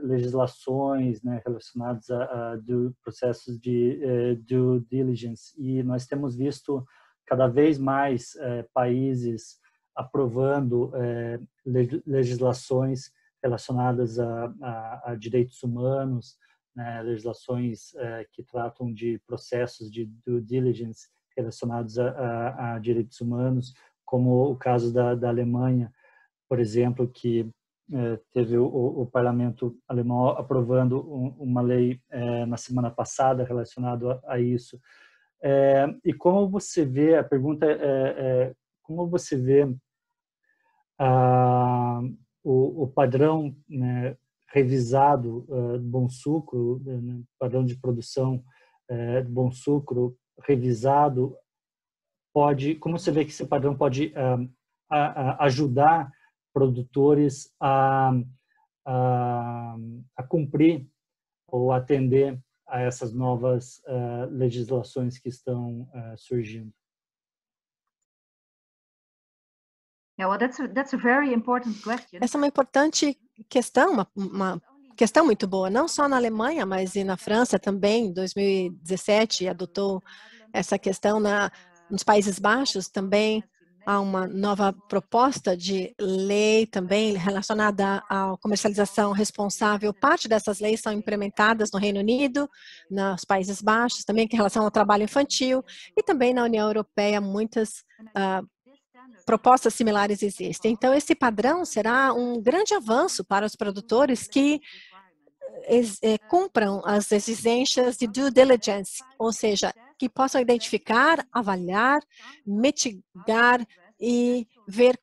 legislações, né, relacionadas a processos de due diligence, e nós temos visto cada vez mais países aprovando legislações relacionadas a direitos humanos, né, legislações que tratam de processos de due diligence relacionados a direitos humanos, como o caso da Alemanha, por exemplo, que teve o parlamento alemão aprovando uma lei na semana passada relacionada a isso. E como você vê, a pergunta é como você vê o padrão, né, revisado do Bom Sucro, né, padrão de produção do Bom Sucro revisado, como você vê que esse padrão pode ajudar produtores a cumprir ou atender a essas novas legislações que estão surgindo? Essa é uma importante questão, uma questão muito boa, não só na Alemanha, mas e na França também. Em 2017 adotou essa questão nos Países Baixos também. Há uma nova proposta de lei também relacionada à comercialização responsável. Parte dessas leis são implementadas no Reino Unido, nos Países Baixos, também em relação ao trabalho infantil, e também na União Europeia muitas propostas similares existem. Então, esse padrão será um grande avanço para os produtores que cumpram as exigências de due diligence, ou seja, que possam identificar, avaliar, mitigar e ver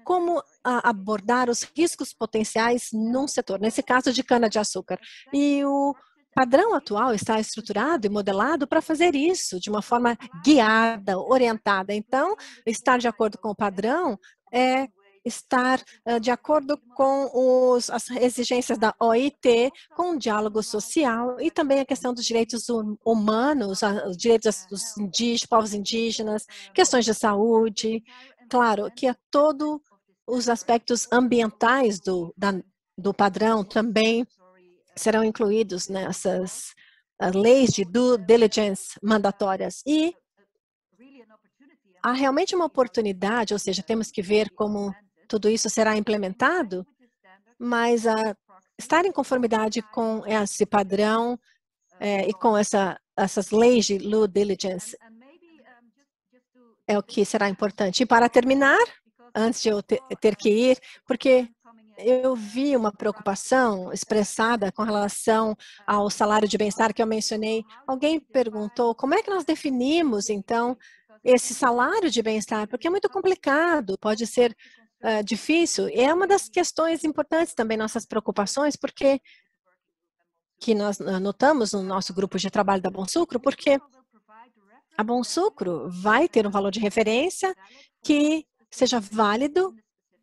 como abordar os riscos potenciais num setor, nesse caso de cana-de-açúcar. E o padrão atual está estruturado e modelado para fazer isso de uma forma guiada, orientada. Então, estar de acordo com o padrão é estar de acordo com as exigências da OIT, com o diálogo social e também a questão dos direitos humanos, os direitos dos indígenas, povos indígenas, questões de saúde. Claro que todos os aspectos ambientais do padrão também serão incluídos nessas leis de due diligence mandatórias. E há realmente uma oportunidade, ou seja, temos que ver como tudo isso será implementado, mas estar em conformidade com esse padrão e com essas leis de due diligence é o que será importante. E para terminar, antes de eu ter que ir, porque eu vi uma preocupação expressada com relação ao salário de bem-estar que eu mencionei. Alguém perguntou como é que nós definimos, então, esse salário de bem-estar, porque é muito complicado, pode ser difícil. E é uma das questões importantes também, nossas preocupações, porque que nós notamos no nosso grupo de trabalho da Bom Sucro, porque a Bom Sucro vai ter um valor de referência que seja válido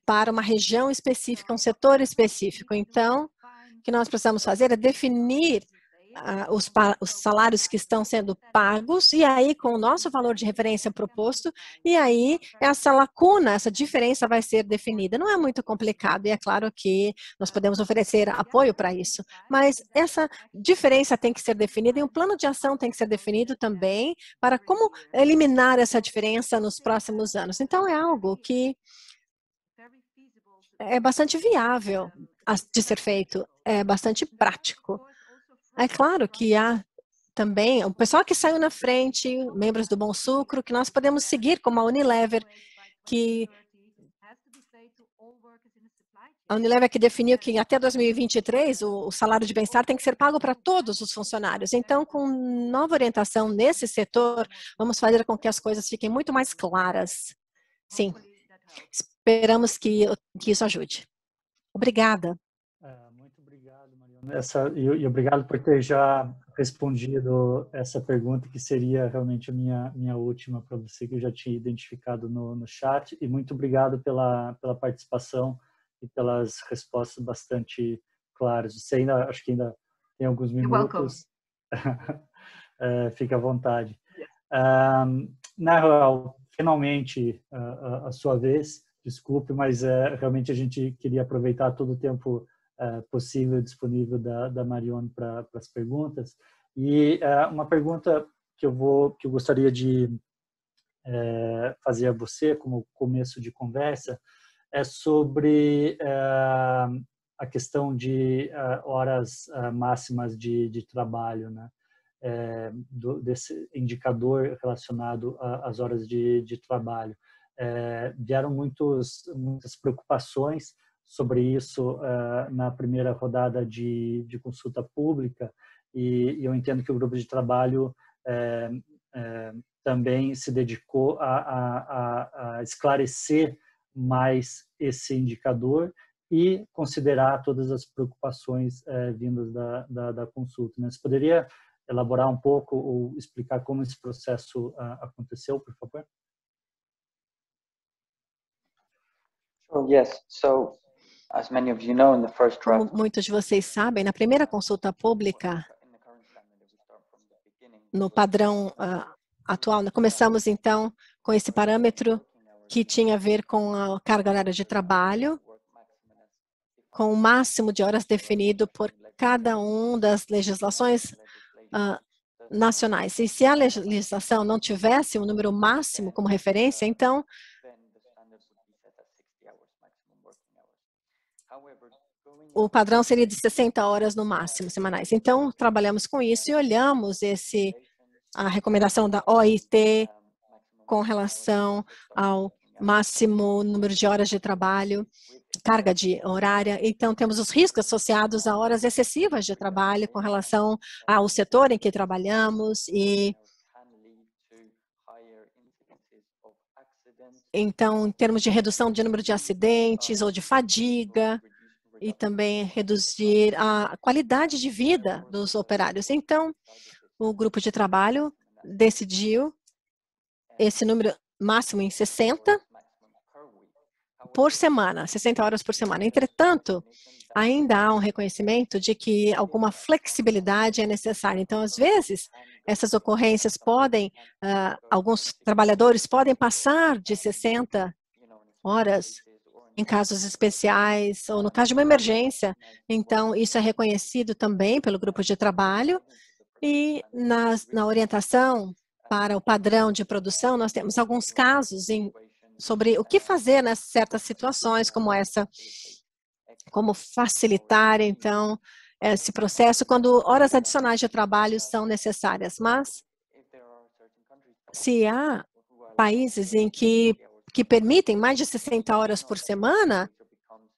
para uma região específica, um setor específico. Então, o que nós precisamos fazer é definir os salários que estão sendo pagos, e aí com o nosso valor de referência proposto, e aí essa lacuna, essa diferença vai ser definida. Não é muito complicado, e é claro que nós podemos oferecer apoio para isso, mas essa diferença tem que ser definida, e um plano de ação tem que ser definido também para como eliminar essa diferença nos próximos anos. Então, é algo que é bastante viável de ser feito, é bastante prático. É claro que há também o pessoal que saiu na frente, membros do Bom Sucro, que nós podemos seguir, como a Unilever, que definiu que até 2023 o salário de bem-estar tem que ser pago para todos os funcionários. Então, com nova orientação nesse setor, vamos fazer com que as coisas fiquem muito mais claras. Sim, esperamos que isso ajude. Obrigada. Muito obrigado, Mariana. E obrigado por ter já respondido essa pergunta, que seria realmente a minha última para você, que eu já tinha identificado no chat. E muito obrigado pela participação e pelas respostas bastante claras. Você acho que ainda tem alguns minutos. Fique à vontade. Nahuel, finalmente a sua vez. Desculpe, mas realmente a gente queria aproveitar todo o tempo possível disponível da Marione para as perguntas. E uma pergunta que eu gostaria de fazer a você como começo de conversa é sobre a questão de horas máximas de trabalho, né? Desse indicador relacionado às horas de trabalho. Vieram muitas preocupações sobre isso na primeira rodada de consulta pública, e eu entendo que o grupo de trabalho também se dedicou a esclarecer mais esse indicador e considerar todas as preocupações vindas da consulta, né? Você poderia elaborar um pouco ou explicar como esse processo aconteceu, por favor? Yes. So, as many of you know, in the first Como draft, muitos de vocês sabem, na primeira consulta pública, no padrão atual, começamos então com esse parâmetro que tinha a ver com a carga horária de trabalho, com o máximo de horas definido por cada uma das legislações nacionais. E se a legislação não tivesse um número máximo como referência, então o padrão seria de 60 horas no máximo semanais. Então, trabalhamos com isso e olhamos a recomendação da OIT com relação ao máximo número de horas de trabalho, carga de horária. Então, temos os riscos associados a horas excessivas de trabalho com relação ao setor em que trabalhamos e então, em termos de redução de número de acidentes ou de fadiga, e também reduzir a qualidade de vida dos operários. Então, o grupo de trabalho decidiu esse número máximo em 60 por semana, 60 horas por semana. Entretanto, ainda há um reconhecimento de que alguma flexibilidade é necessária. Então, às vezes, essas ocorrências podem, alguns trabalhadores podem passar de 60 horas em casos especiais ou no caso de uma emergência. Então, isso é reconhecido também pelo grupo de trabalho e na orientação para o padrão de produção, nós temos alguns casos sobre o que fazer nas certas situações como essa, como facilitar, então, esse processo quando horas adicionais de trabalho são necessárias. Mas, se há países em que permitem mais de 60 horas por semana,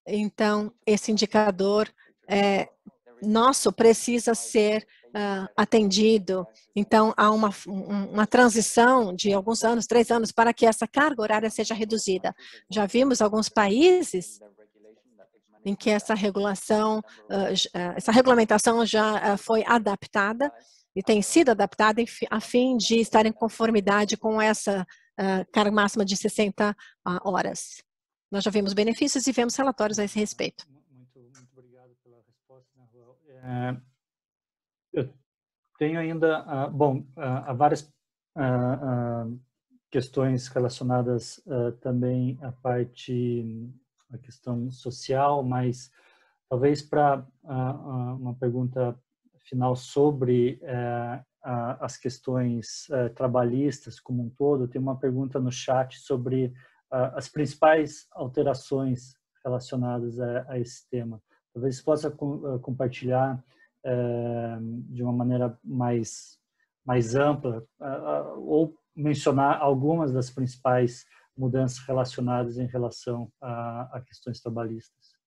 então esse indicador nosso precisa ser atendido. Então, há uma transição de alguns anos, 3 anos, para que essa carga horária seja reduzida. Já vimos alguns países em que essa regulamentação já foi adaptada e tem sido adaptada a fim de estar em conformidade com essa carga máxima de 60 horas. Nós já vimos benefícios e vemos relatórios a esse respeito. Muito obrigado pela resposta, Raul. Eu tenho ainda, há várias questões relacionadas também à questão social, mas talvez para uma pergunta final sobre as questões trabalhistas como um todo, tem uma pergunta no chat sobre as principais alterações relacionadas a esse tema. Talvez você possa compartilhar de uma maneira mais ampla ou mencionar algumas das principais mudanças relacionadas em relação a questões trabalhistas.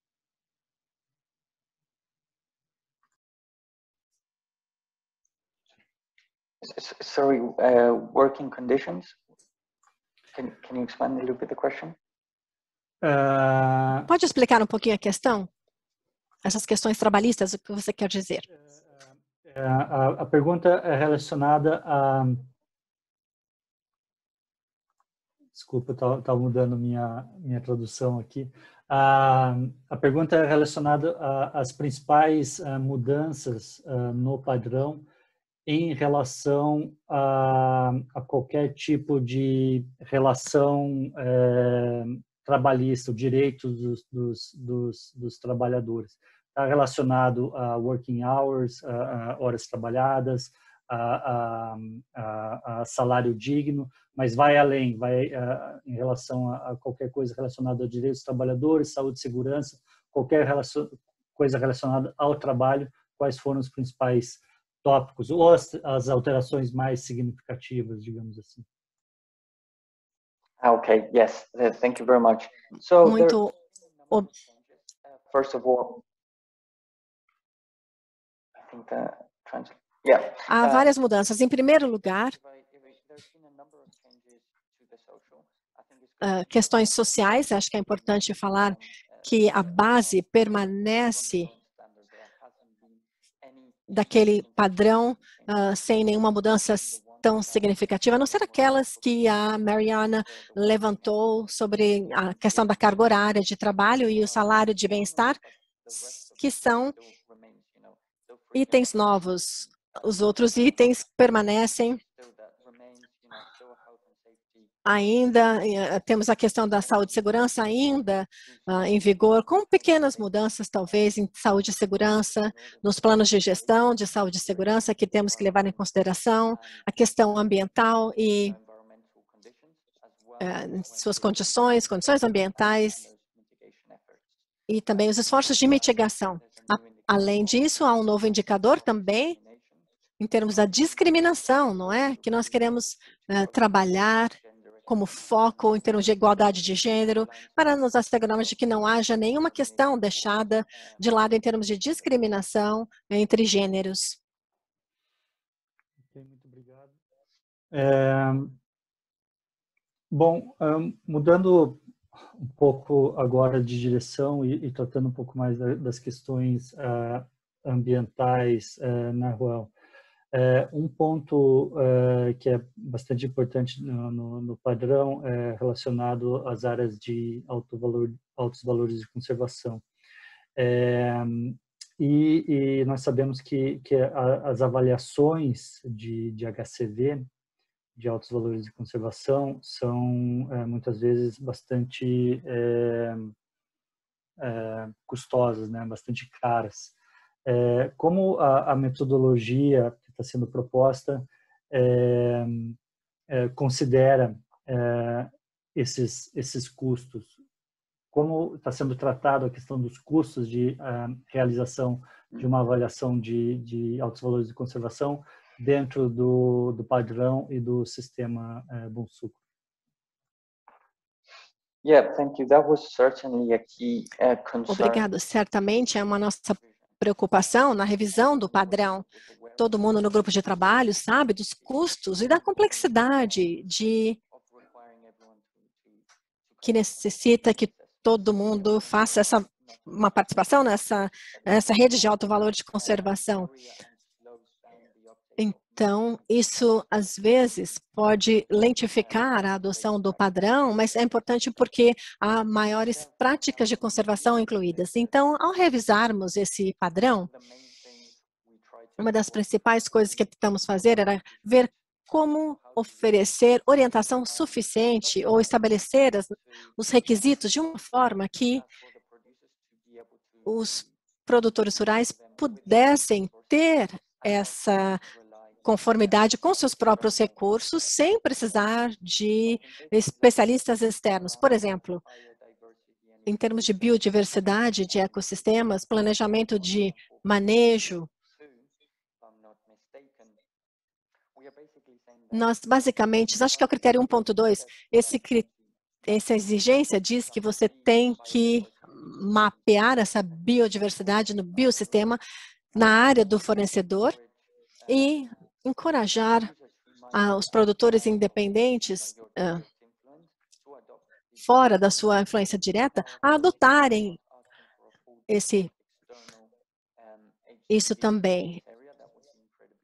Sorry, working conditions? Can you expand a little bit the question? Pode explicar um pouquinho a questão? Essas questões trabalhistas, o que você quer dizer? A pergunta é relacionada a... Desculpa, está mudando minha tradução aqui. A pergunta é relacionada às principais mudanças no padrão em relação a qualquer tipo de relação trabalhista, o direito dos trabalhadores. Está relacionado a working hours, a horas trabalhadas, a salário digno, mas vai além, vai em relação a qualquer coisa relacionada a direitos dos trabalhadores, saúde e segurança, qualquer coisa relacionada ao trabalho, quais foram os principais tópicos ou as alterações mais significativas, digamos assim. Okay, yes, thank you very much. So first of all, I think há várias mudanças. Em primeiro lugar, questões sociais, acho que é importante falar que a base permanece daquele padrão sem nenhuma mudança tão significativa, a não ser aquelas que a Mariana levantou sobre a questão da carga horária de trabalho e o salário de bem-estar, que são itens novos. Os outros itens permanecem ainda, temos a questão da saúde e segurança ainda em vigor, com pequenas mudanças, talvez, em saúde e segurança, nos planos de gestão de saúde e segurança, que temos que levar em consideração a questão ambiental e suas condições ambientais, e também os esforços de mitigação. Além disso, há um novo indicador também, em termos da discriminação, não é? Que nós queremos trabalhar como foco em termos de igualdade de gênero, para nos assegurarmos de que não haja nenhuma questão deixada de lado em termos de discriminação entre gêneros. Ok, muito obrigado. Bom, mudando um pouco agora de direção e tratando um pouco mais das questões ambientais na Ruel. Um ponto que é bastante importante no padrão é relacionado às áreas de altos valores de conservação. E nós sabemos que as avaliações de HCV, de altos valores de conservação, são muitas vezes bastante custosas, né? Bastante caras. Como a metodologia que está sendo proposta considera esses custos? Como está sendo tratado a questão dos custos de realização de uma avaliação de altos valores de conservação dentro do padrão e do sistema Bom Sucro? Yeah, thank you. That was certainly a key concern. Obrigado. Certamente é uma nossa preocupação na revisão do padrão. Todo mundo no grupo de trabalho sabe dos custos e da complexidade que necessita que todo mundo faça uma participação nessa rede de alto valor de conservação. Então, isso às vezes pode lentificar a adoção do padrão, mas é importante porque há maiores práticas de conservação incluídas. Então, ao revisarmos esse padrão, uma das principais coisas que tentamos fazer era ver como oferecer orientação suficiente ou estabelecer os requisitos de uma forma que os produtores rurais pudessem ter essa conformidade com seus próprios recursos, sem precisar de especialistas externos. Por exemplo, em termos de biodiversidade de ecossistemas, planejamento de manejo, nós basicamente, acho que é o critério 1.2, essa exigência diz que você tem que mapear essa biodiversidade no biossistema na área do fornecedor e encorajar os produtores independentes fora da sua influência direta a adotarem isso também.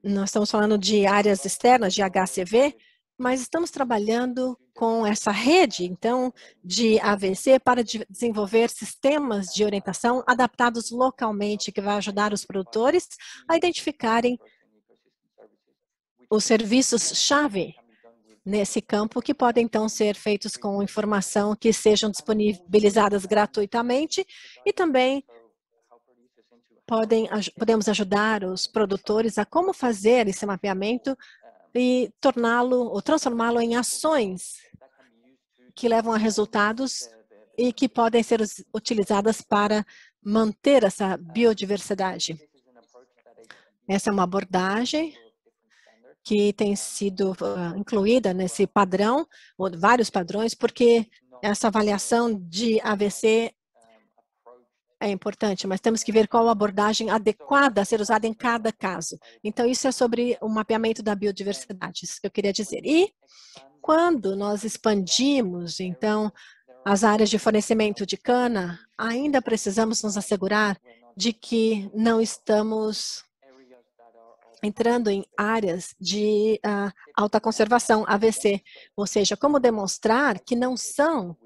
Nós estamos falando de áreas externas de HCV, mas estamos trabalhando com essa rede, então, de AVC para desenvolver sistemas de orientação adaptados localmente, que vai ajudar os produtores a identificarem os serviços-chave nesse campo, que podem, então, ser feitos com informação que sejam disponibilizadas gratuitamente e também podemos ajudar os produtores a como fazer esse mapeamento e torná-lo ou transformá-lo em ações que levam a resultados e que podem ser utilizadas para manter essa biodiversidade. Essa é uma abordagem que tem sido incluída nesse padrão, ou vários padrões, porque essa avaliação de AVC é importante, mas temos que ver qual a abordagem adequada a ser usada em cada caso. Então, isso é sobre o mapeamento da biodiversidade, isso que eu queria dizer. E quando nós expandimos, então, as áreas de fornecimento de cana, ainda precisamos nos assegurar de que não estamos entrando em áreas de alta conservação, AVC, ou seja, como demonstrar que não são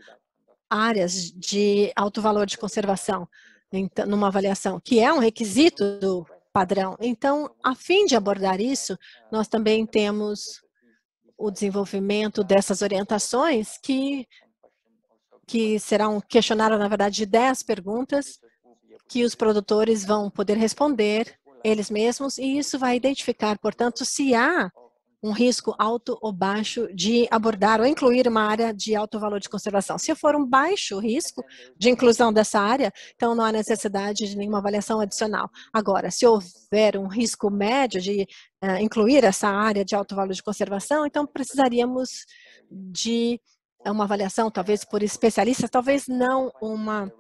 áreas de alto valor de conservação, então, numa avaliação, que é um requisito do padrão. Então, a fim de abordar isso, nós também temos o desenvolvimento dessas orientações que será um questionário, na verdade, de 10 perguntas que os produtores vão poder responder eles mesmos, e isso vai identificar, portanto, se há um risco alto ou baixo de abordar ou incluir uma área de alto valor de conservação. Se for um baixo risco de inclusão dessa área, então não há necessidade de nenhuma avaliação adicional. Agora, se houver um risco médio de incluir essa área de alto valor de conservação, então precisaríamos de uma avaliação, talvez por especialistas, talvez não uma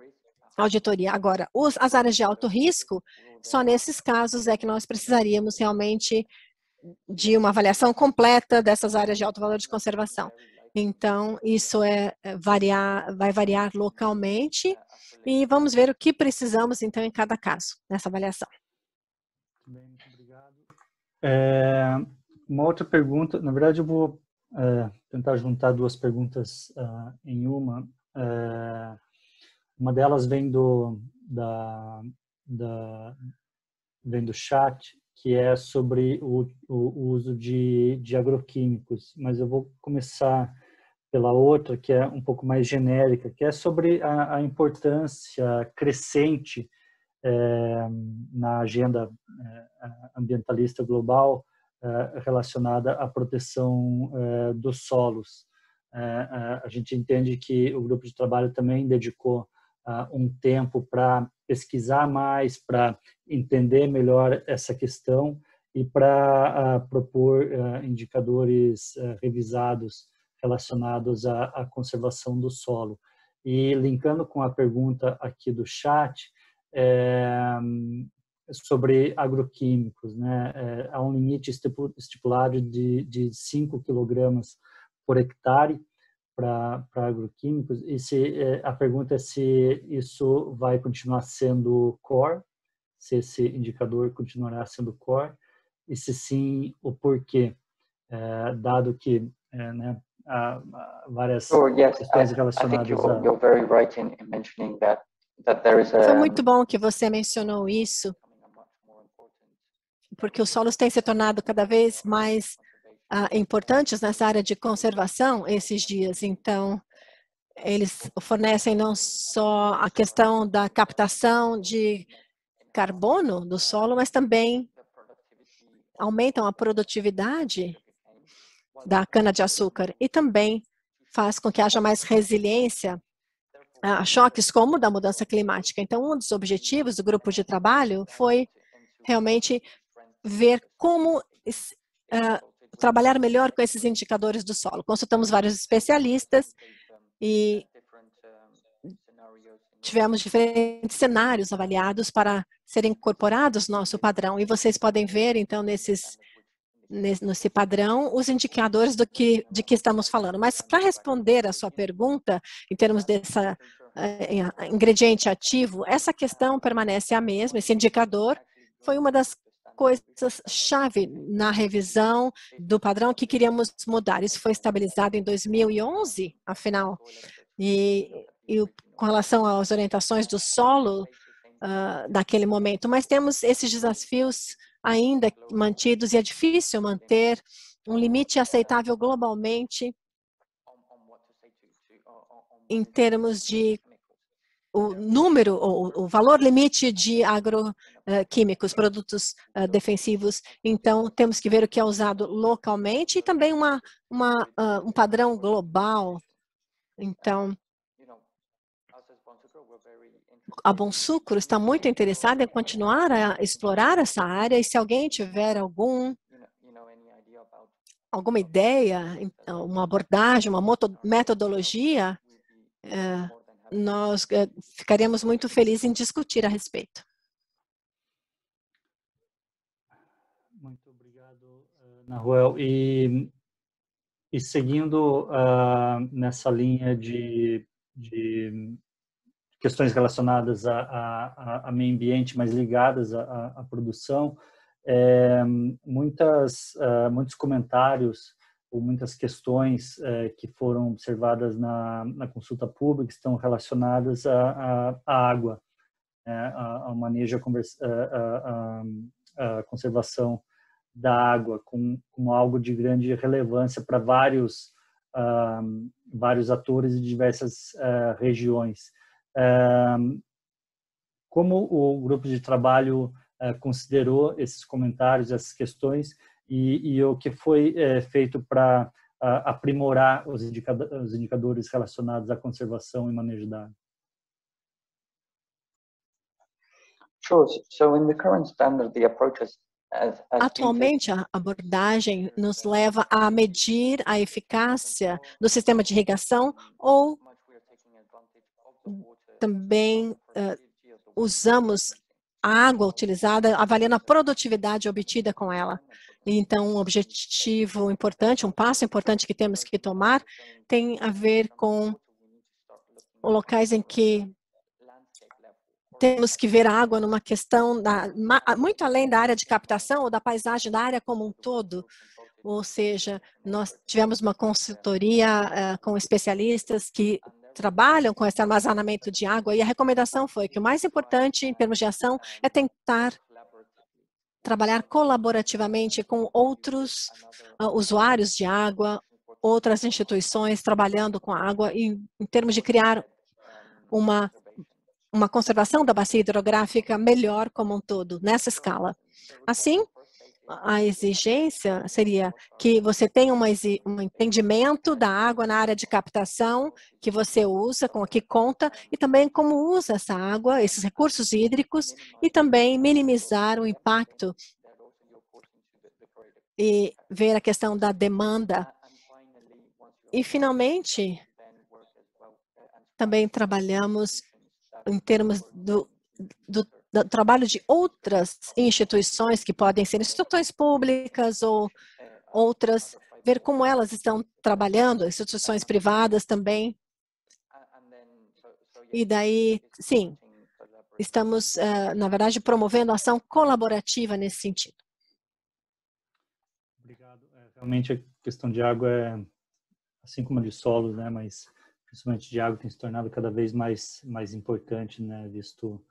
auditoria. Agora, as áreas de alto risco, só nesses casos é que nós precisaríamos realmente de uma avaliação completa dessas áreas de alto valor de conservação. Então, isso vai variar localmente e vamos ver o que precisamos, então, em cada caso, nessa avaliação. Bem, muito obrigado. Uma outra pergunta, na verdade, eu vou tentar juntar duas perguntas em uma. Uma delas vem vem do chat, que é sobre o uso de agroquímicos, mas eu vou começar pela outra, que é um pouco mais genérica, que é sobre a importância crescente na agenda ambientalista global relacionada à proteção dos solos. A gente entende que o grupo de trabalho também dedicou um tempo para pesquisar mais, para entender melhor essa questão e para propor indicadores revisados relacionados à conservação do solo. E linkando com a pergunta aqui do chat, sobre agroquímicos, né? Há um limite estipulado de 5 quilogramas por hectare para agroquímicos, e a pergunta é se isso vai continuar sendo core, se esse indicador continuará sendo core, e se sim, o porquê, dado que né, há várias questões relacionadas Foi muito bom que você mencionou isso, porque os solos têm se tornado cada vez mais importantes nessa área de conservação esses dias. Então, eles fornecem não só a questão da captação de carbono do solo, mas também aumentam a produtividade da cana-de-açúcar e também faz com que haja mais resiliência a choques como o da mudança climática. Então, um dos objetivos do grupo de trabalho foi realmente ver como trabalhar melhor com esses indicadores do solo. Consultamos vários especialistas e tivemos diferentes cenários avaliados para serem incorporados no nosso padrão. E vocês podem ver, então, nesse padrão, os indicadores de que estamos falando. Mas para responder a sua pergunta, em termos dessa ingrediente ativo, essa questão permanece a mesma. Esse indicador foi uma das coisas-chave na revisão do padrão que queríamos mudar. Isso foi estabilizado em 2011, afinal, e com relação às orientações do solo naquele momento. Mas temos esses desafios ainda mantidos e é difícil manter um limite aceitável globalmente em termos de o número, o valor limite de agroquímicos, produtos defensivos. Então, temos que ver o que é usado localmente e também um padrão global. Então, a Bonsucro está muito interessada em continuar a explorar essa área, e se alguém tiver alguma ideia, uma abordagem, uma metodologia, nós ficaríamos muito felizes em discutir a respeito. Muito obrigado, Nahuel. E seguindo nessa linha de questões relacionadas a meio ambiente, mas ligadas à produção, muitos comentários ou muitas questões que foram observadas na consulta pública estão relacionadas à água, ao manejo, à conservação da água como algo de grande relevância para vários atores de diversas regiões. Como o grupo de trabalho considerou esses comentários, essas questões, e o que foi feito para aprimorar os indicadores relacionados à conservação e manejo da água? Sure. So in the current standard, the approaches Atualmente, a abordagem nos leva a medir a eficácia do sistema de irrigação ou também usamos a água utilizada, avaliando a produtividade obtida com ela. Então, um objetivo importante, um passo importante que temos que tomar tem a ver com locais em que temos que ver a água numa questão muito além da área de captação ou da paisagem da área como um todo. Ou seja, nós tivemos uma consultoria com especialistas que trabalham com esse armazenamento de água e a recomendação foi que o mais importante em termos de ação é tentar trabalhar colaborativamente com outros usuários de água, outras instituições trabalhando com a água e em termos de criar uma conservação da bacia hidrográfica melhor como um todo, nessa escala. Assim, a exigência seria que você tenha um entendimento da água na área de captação que você usa, com o que conta, e também como usa essa água, esses recursos hídricos, e também minimizar o impacto e ver a questão da demanda. E, finalmente, também trabalhamos em termos do trabalho de outras instituições, que podem ser instituições públicas ou outras, ver como elas estão trabalhando, instituições privadas também. E daí, sim, estamos, na verdade, promovendo ação colaborativa nesse sentido. Obrigado. Realmente a questão de água é, assim como a de solo, né, mas principalmente de água tem se tornado cada vez mais importante, né, visto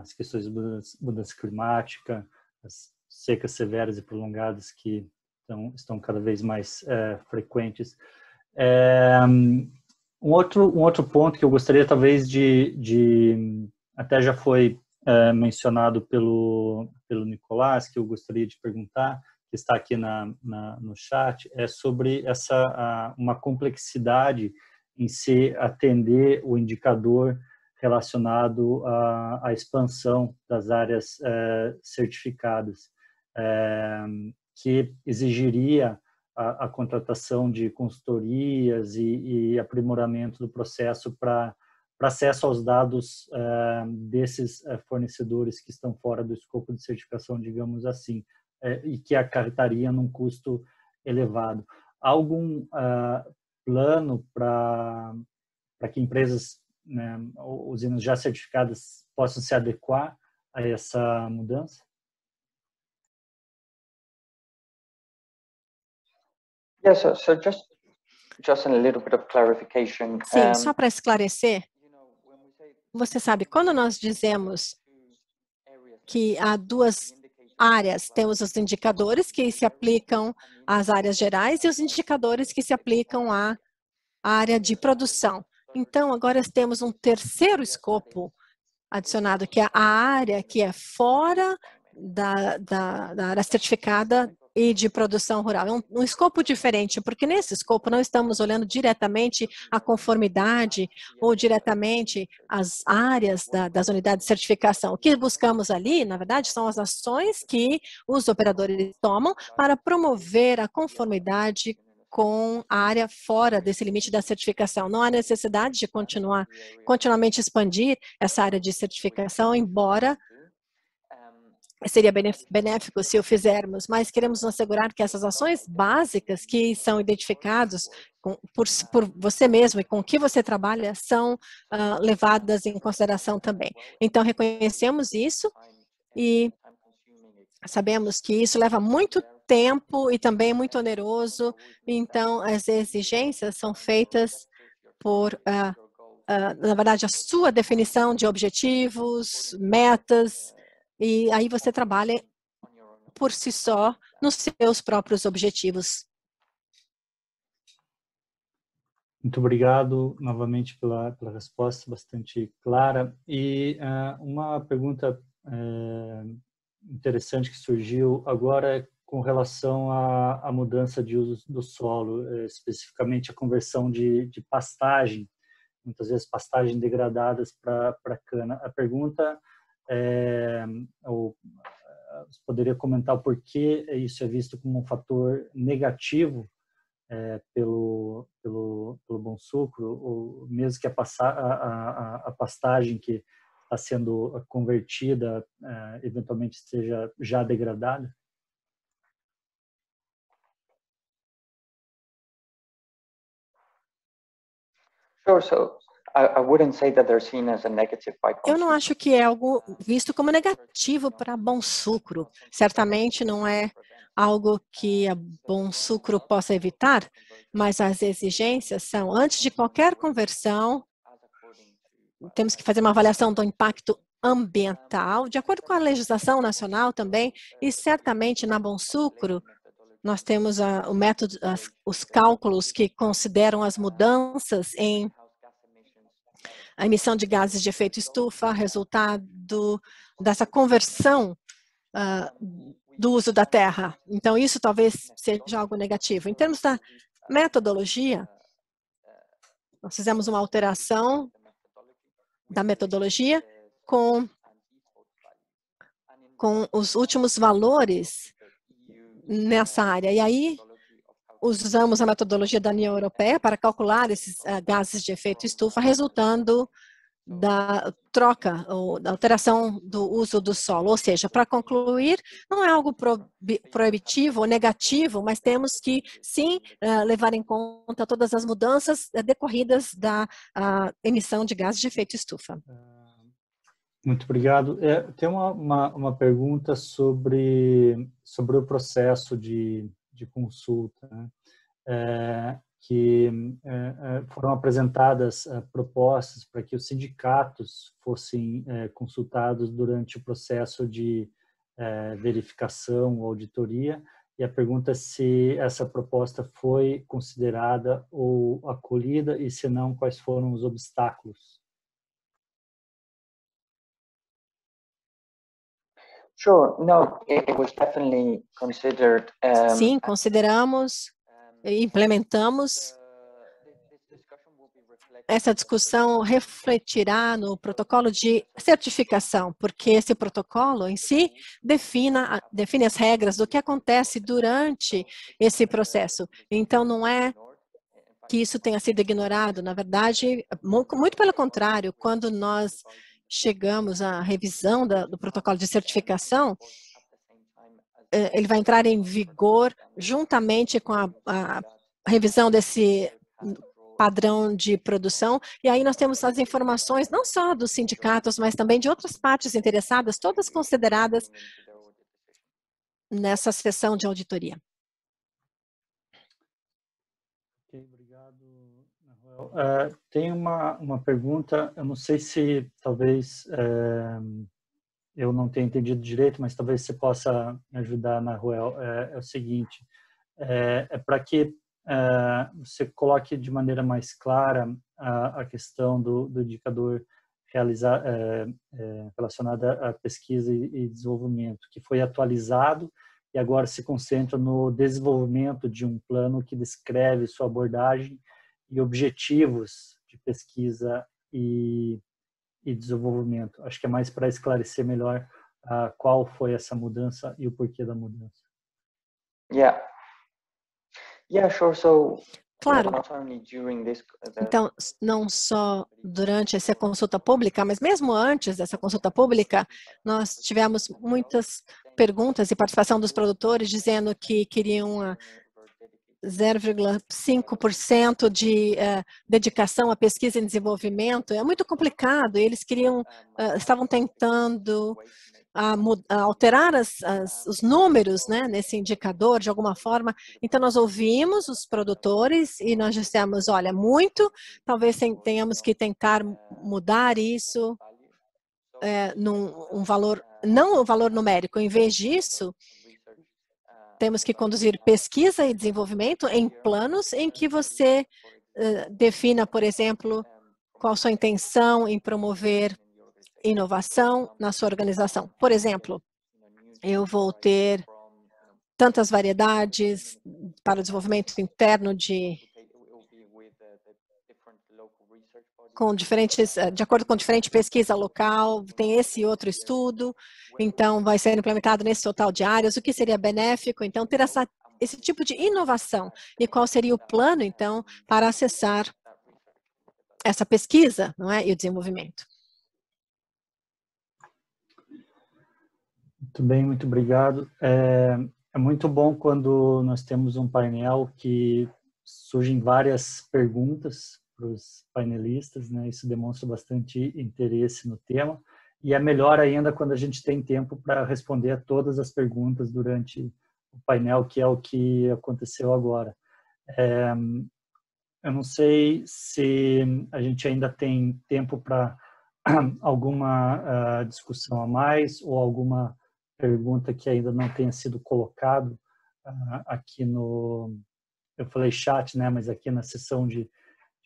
as questões de mudança climática, as secas severas e prolongadas que estão cada vez mais frequentes. Um outro ponto que eu gostaria talvez até já foi mencionado pelo Nicolás, que eu gostaria de perguntar, que está aqui no chat, é sobre uma complexidade em se atender o indicador relacionado à expansão das áreas certificadas, que exigiria a contratação de consultorias e aprimoramento do processo para acesso aos dados desses fornecedores que estão fora do escopo de certificação, digamos assim, e que acarretaria num custo elevado. Há algum plano para que empresas, né, usinas já certificadas possam se adequar a essa mudança? Yes, so just a little bit of clarification. Sim, só para esclarecer, você sabe, quando nós dizemos que há duas áreas, temos os indicadores que se aplicam às áreas gerais e os indicadores que se aplicam à área de produção. Então, agora temos um terceiro escopo adicionado, que é a área que é fora da área certificada e de produção rural. É um escopo diferente, porque nesse escopo não estamos olhando diretamente a conformidade ou diretamente as áreas das unidades de certificação. O que buscamos ali, na verdade, são as ações que os operadores tomam para promover a conformidade com a área fora desse limite da certificação. Não há necessidade de continuamente expandir essa área de certificação, embora seria benéfico se o fizermos, mas queremos nos assegurar que essas ações básicas que são identificadas por você mesmo e com o que você trabalha são levadas em consideração também. Então, reconhecemos isso e sabemos que isso leva muito tempo e também é muito oneroso, então as exigências são feitas por, na verdade, a sua definição de objetivos, metas, e aí você trabalha por si só nos seus próprios objetivos. Muito obrigado novamente pela resposta bastante clara. E uma pergunta interessante que surgiu agora é com relação à mudança de uso do solo, especificamente a conversão de pastagem, muitas vezes pastagem degradadas para cana. A pergunta você poderia comentar o porquê isso é visto como um fator negativo pelo Bom Sucro, ou mesmo que a pastagem que está sendo convertida eventualmente seja já degradada? Eu não acho que é algo visto como negativo para Bom Sucro. Certamente não é algo que a Bom Sucro possa evitar, mas as exigências são, antes de qualquer conversão, temos que fazer uma avaliação do impacto ambiental, de acordo com a legislação nacional também, e certamente na Bom Sucro, nós temos o método, os cálculos que consideram as mudanças em a emissão de gases de efeito estufa, resultado dessa conversão do uso da terra. Então, isso talvez seja algo negativo. Em termos da metodologia, nós fizemos uma alteração da metodologia com os últimos valores nessa área. E aí, usamos a metodologia da União Europeia para calcular esses gases de efeito estufa, resultando da troca ou da alteração do uso do solo. Ou seja, para concluir, não é algo proibitivo ou negativo, mas temos que, sim, levar em conta todas as mudanças decorridas da emissão de gases de efeito estufa. Muito obrigado. Tem uma pergunta sobre o processo de consulta, né? Que foram apresentadas propostas para que os sindicatos fossem consultados durante o processo de verificação ou auditoria, e a pergunta é se essa proposta foi considerada ou acolhida, e se não, quais foram os obstáculos? Sim, consideramos e implementamos. Essa discussão refletirá no protocolo de certificação, porque esse protocolo em si define as regras do que acontece durante esse processo. Então, não é que isso tenha sido ignorado, na verdade, muito pelo contrário, quando nós chegamos à revisão do protocolo de certificação, ele vai entrar em vigor juntamente com a revisão desse padrão de produção, e aí nós temos as informações não só dos sindicatos, mas também de outras partes interessadas, todas consideradas nessa sessão de auditoria. Ok, obrigado, Nahuel. Tem uma pergunta, eu não sei se talvez eu não tenha entendido direito, mas talvez você possa me ajudar, Nahuel. É o seguinte, para que você coloque de maneira mais clara a questão do indicador relacionado à pesquisa e desenvolvimento, que foi atualizado e agora se concentra no desenvolvimento de um plano que descreve sua abordagem e objetivos de pesquisa e desenvolvimento. Acho que é mais para esclarecer melhor qual foi essa mudança e o porquê da mudança. Yeah, sure. So, Claro. not only during this, Então, não só durante essa consulta pública, mas mesmo antes dessa consulta pública, nós tivemos muitas perguntas e participação dos produtores dizendo que queriam 0,5% de dedicação à pesquisa e desenvolvimento. É muito complicado. Eles queriam, estavam tentando alterar os números, né, nesse indicador de alguma forma. Então, nós ouvimos os produtores e nós dissemos, olha, talvez tenhamos que tentar mudar isso num valor, não o valor numérico. Em vez disso, temos que conduzir pesquisa e desenvolvimento em planos em que você defina, por exemplo, qual a sua intenção em promover inovação na sua organização. Por exemplo, eu vou ter tantas variedades para o desenvolvimento interno de acordo com diferente pesquisa local, tem esse outro estudo, então vai ser implementado nesse total de áreas, o que seria benéfico, então ter esse tipo de inovação e qual seria o plano, então, para acessar essa pesquisa, não é, e o desenvolvimento. Muito bem, muito obrigado. É muito bom quando nós temos um painel que surgem várias perguntas para os painelistas, né? Isso demonstra bastante interesse no tema. E é melhor ainda quando a gente tem tempo para responder a todas as perguntas durante o painel, que é o que aconteceu agora. Eu não sei se a gente ainda tem tempo para alguma discussão a mais ou alguma pergunta que ainda não tenha sido colocado aqui eu falei chat, né, mas aqui na sessão de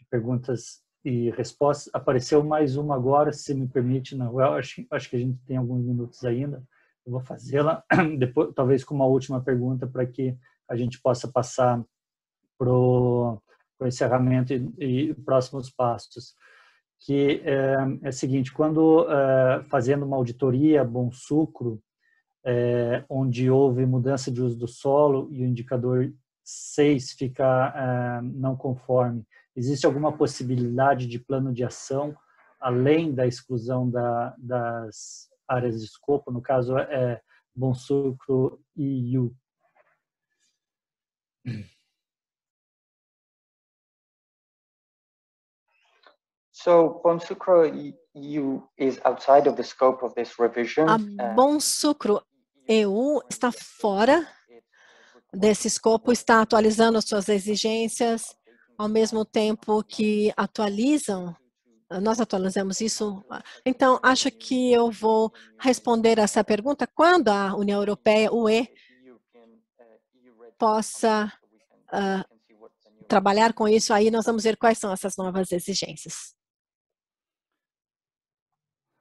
perguntas e respostas. Apareceu mais uma agora, se me permite, Nahuel, acho que a gente tem alguns minutos ainda. Eu vou fazê-la, depois, talvez com uma última pergunta, para que a gente possa passar para o encerramento e próximos passos. Que é o seguinte, quando fazendo uma auditoria Bonsucro, onde houve mudança de uso do solo e o indicador 6 fica não conforme, existe alguma possibilidade de plano de ação além da exclusão das áreas de escopo? No caso, Bonsucro EU. So, Bonsucro EU is outside of the scope of this revision. A Bonsucro EU está fora desse escopo, está atualizando as suas exigências, ao mesmo tempo que nós atualizamos isso. Então, acho que eu vou responder essa pergunta quando a União Europeia, UE, possa trabalhar com isso, aí nós vamos ver quais são essas novas exigências.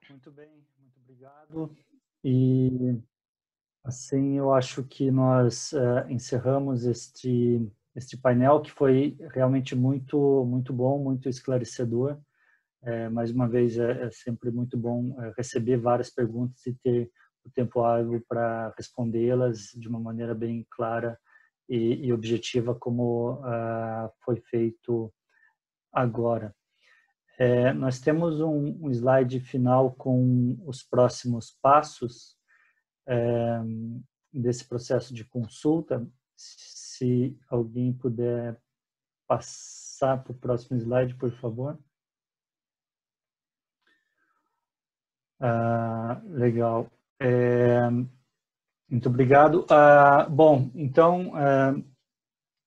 Muito bem, muito obrigado. E assim eu acho que nós encerramos este painel, que foi realmente muito bom, muito esclarecedor. Mais uma vez, é sempre muito bom receber várias perguntas e ter o tempo hábil para respondê-las de uma maneira bem clara e objetiva, como foi feito agora. Nós temos um slide final com os próximos passos desse processo de consulta. Se alguém puder passar para o próximo slide, por favor. Legal. Muito obrigado. Bom, então,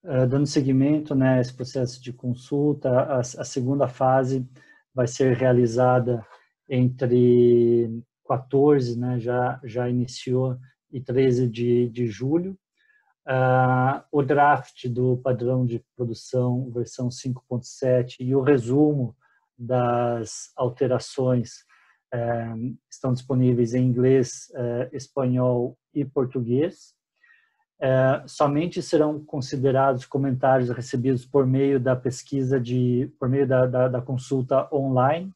dando seguimento, né, esse processo de consulta, a segunda fase vai ser realizada entre 14, né, já iniciou, e 13 de julho. O draft do padrão de produção versão 5.7 e o resumo das alterações estão disponíveis em inglês, espanhol e português. Somente serão considerados comentários recebidos por meio da pesquisa, por meio da consulta online,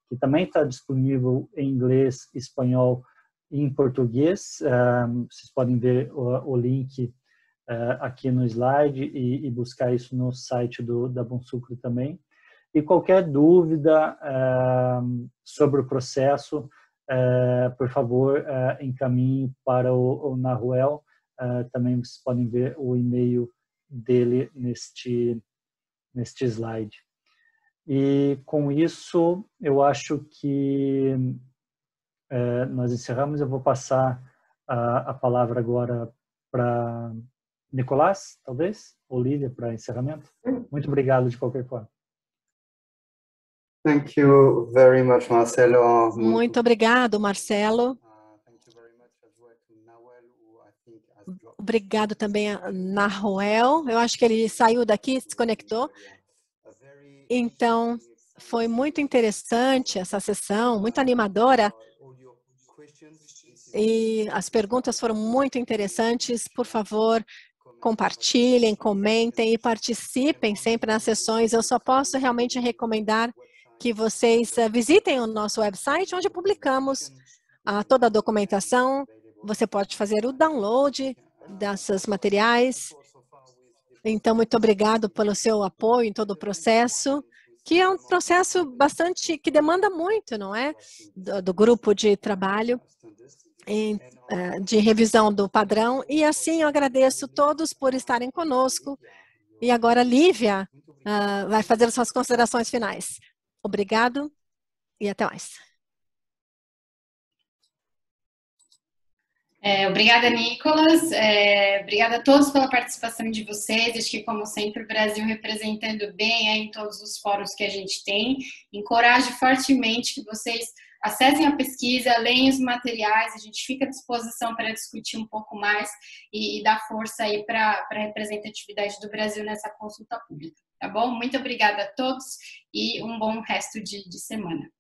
que também está disponível em inglês, espanhol e em português. Vocês podem ver o link aqui no slide e buscar isso no site da Bonsucro também. E qualquer dúvida sobre o processo, por favor, encaminhe para o Nahuel. Também vocês podem ver o e-mail dele neste slide. E com isso, eu acho que nós encerramos. Eu vou passar a palavra agora para Nicolás, talvez, Olivia, para encerramento. Muito obrigado de qualquer forma. Thank you very much, Marcelo. Muito obrigado, Marcelo. Obrigado também a Nahuel. Eu acho que ele saiu daqui, se desconectou. Então, foi muito interessante essa sessão, muito animadora. E as perguntas foram muito interessantes. Por favor, compartilhem, comentem e participem sempre nas sessões. Eu só posso realmente recomendar que vocês visitem o nosso website, onde publicamos toda a documentação. Você pode fazer o download desses materiais. Então, muito obrigado pelo seu apoio em todo o processo, que é um processo bastante, que demanda muito, não é? Do grupo de trabalho, de revisão do padrão. E assim, eu agradeço todos por estarem conosco. E agora, Lívia vai fazer suas considerações finais. Obrigado e até mais. Obrigada, Nicolas. Obrigada a todos pela participação de vocês. Acho que, como sempre, o Brasil representando bem em todos os fóruns que a gente tem. Encorajo fortemente que vocês acessem a pesquisa, leiam os materiais. A gente fica à disposição para discutir um pouco mais e dar força aí para a representatividade do Brasil nessa consulta pública. Tá bom? Muito obrigada a todos e um bom resto de semana.